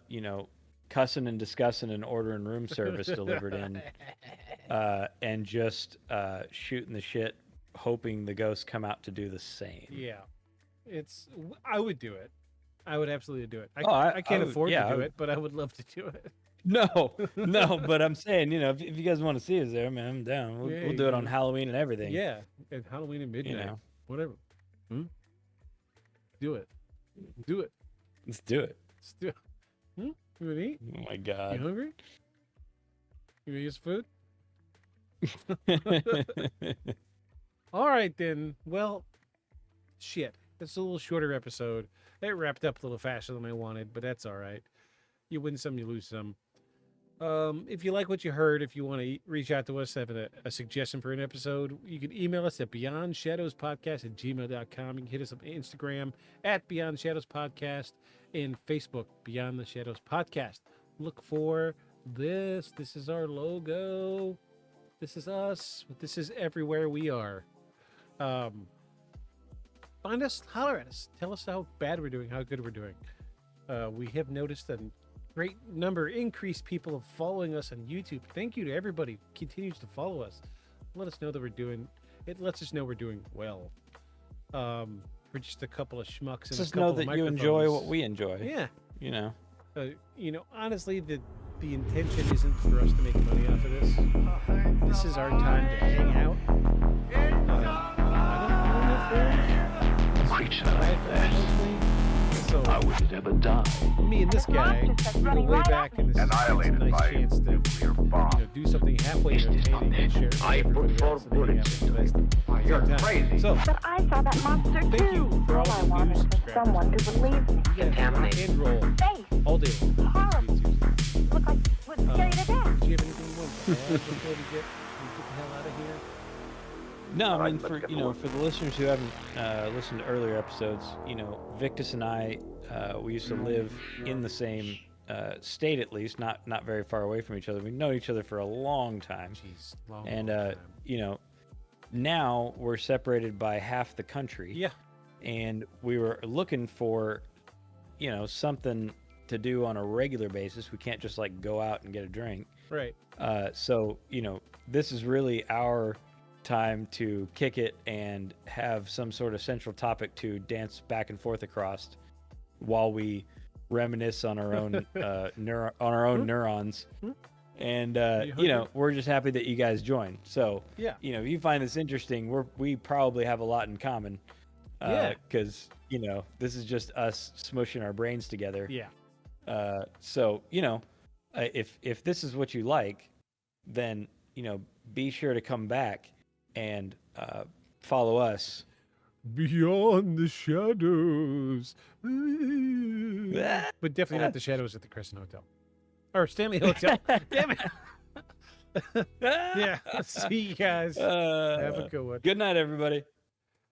You know, cussing and discussing and ordering room service delivered in, and just shooting the shit, hoping the ghosts come out to do the same. Yeah, I would do it. I would absolutely do it. I can't would- afford yeah, to I do would- it, but I would love to do it. No, but I'm saying, you know, if you guys want to see us there, man, I'm down. We'll Yeah, do it on you- Halloween and everything. Yeah, and Halloween and midnight, know. whatever. Do it. Do it. Let's do it. Let's do it. You want to eat? Oh my You god. hungry? You want to use food? All right, then. Well, shit. It's a little shorter episode. It wrapped up a little faster than I wanted, but that's all right. You win some, you lose some. If you like what you heard, if you want to reach out to us, have a suggestion for an episode, you can email us at beyondshadowspodcast@gmail.com. You can hit us up on Instagram at Beyond Shadows Podcast and Facebook, Beyond the Shadows Podcast. Look for this. This is our logo. This is us. This is everywhere we are. Find us, holler at us. Tell us how bad we're doing, how good we're doing. We have noticed a great number, increased people of following us on YouTube. Thank you to everybody who continues to follow us. Let us know that we're doing. It lets us know we're doing well. We're just a couple of schmucks and Just a couple know of that you enjoy microphones. what we enjoy. Yeah. You know. Honestly, the intention isn't for us to make money off of this. This is our time to hang out. Creature like that, So I wouldn't ever die. me and this guy, we go way back, and this is a Annihilated nice by chance to nuclear bomb. do something halfway entertaining and share it with I put everybody 4 else and hang out bullets with the best. You're Good time. crazy. So, But I saw that monster Thank too. you for all I the wanted news was someone to believe me. we got rock and roll Face. all day. Horrible. Looked like it would scare you to death. Did you have anything you want to add before we get the hell out of here? No, All I right, mean, let's for get to you know, work. for the listeners who haven't listened to earlier episodes, you know, Victus and I, we used to live in the same state, at least, not very far away from each other. We've known each other for a long time, Jeez, long, and long time. you know, now we're separated by half the country. Yeah. And we were looking for, you know, something to do on a regular basis. We can't just like go out and get a drink. Right. So, you know, this is really our time to kick it and have some sort of central topic to dance back and forth across while we reminisce on our own neurons. And you know, we're just happy that you guys joined. So, Yeah. you know, if you find this interesting, we probably have a lot in common. Yeah. Because, you know, this is just us smushing our brains together. Yeah. So, you know, if this is what you like, then, you know, be sure to come back and follow us. Beyond the shadows. But definitely not the shadows at the Crescent Hotel. Or Stanley Hotel. Damn it. Yeah. See you guys. Have a good one. Good night, everybody.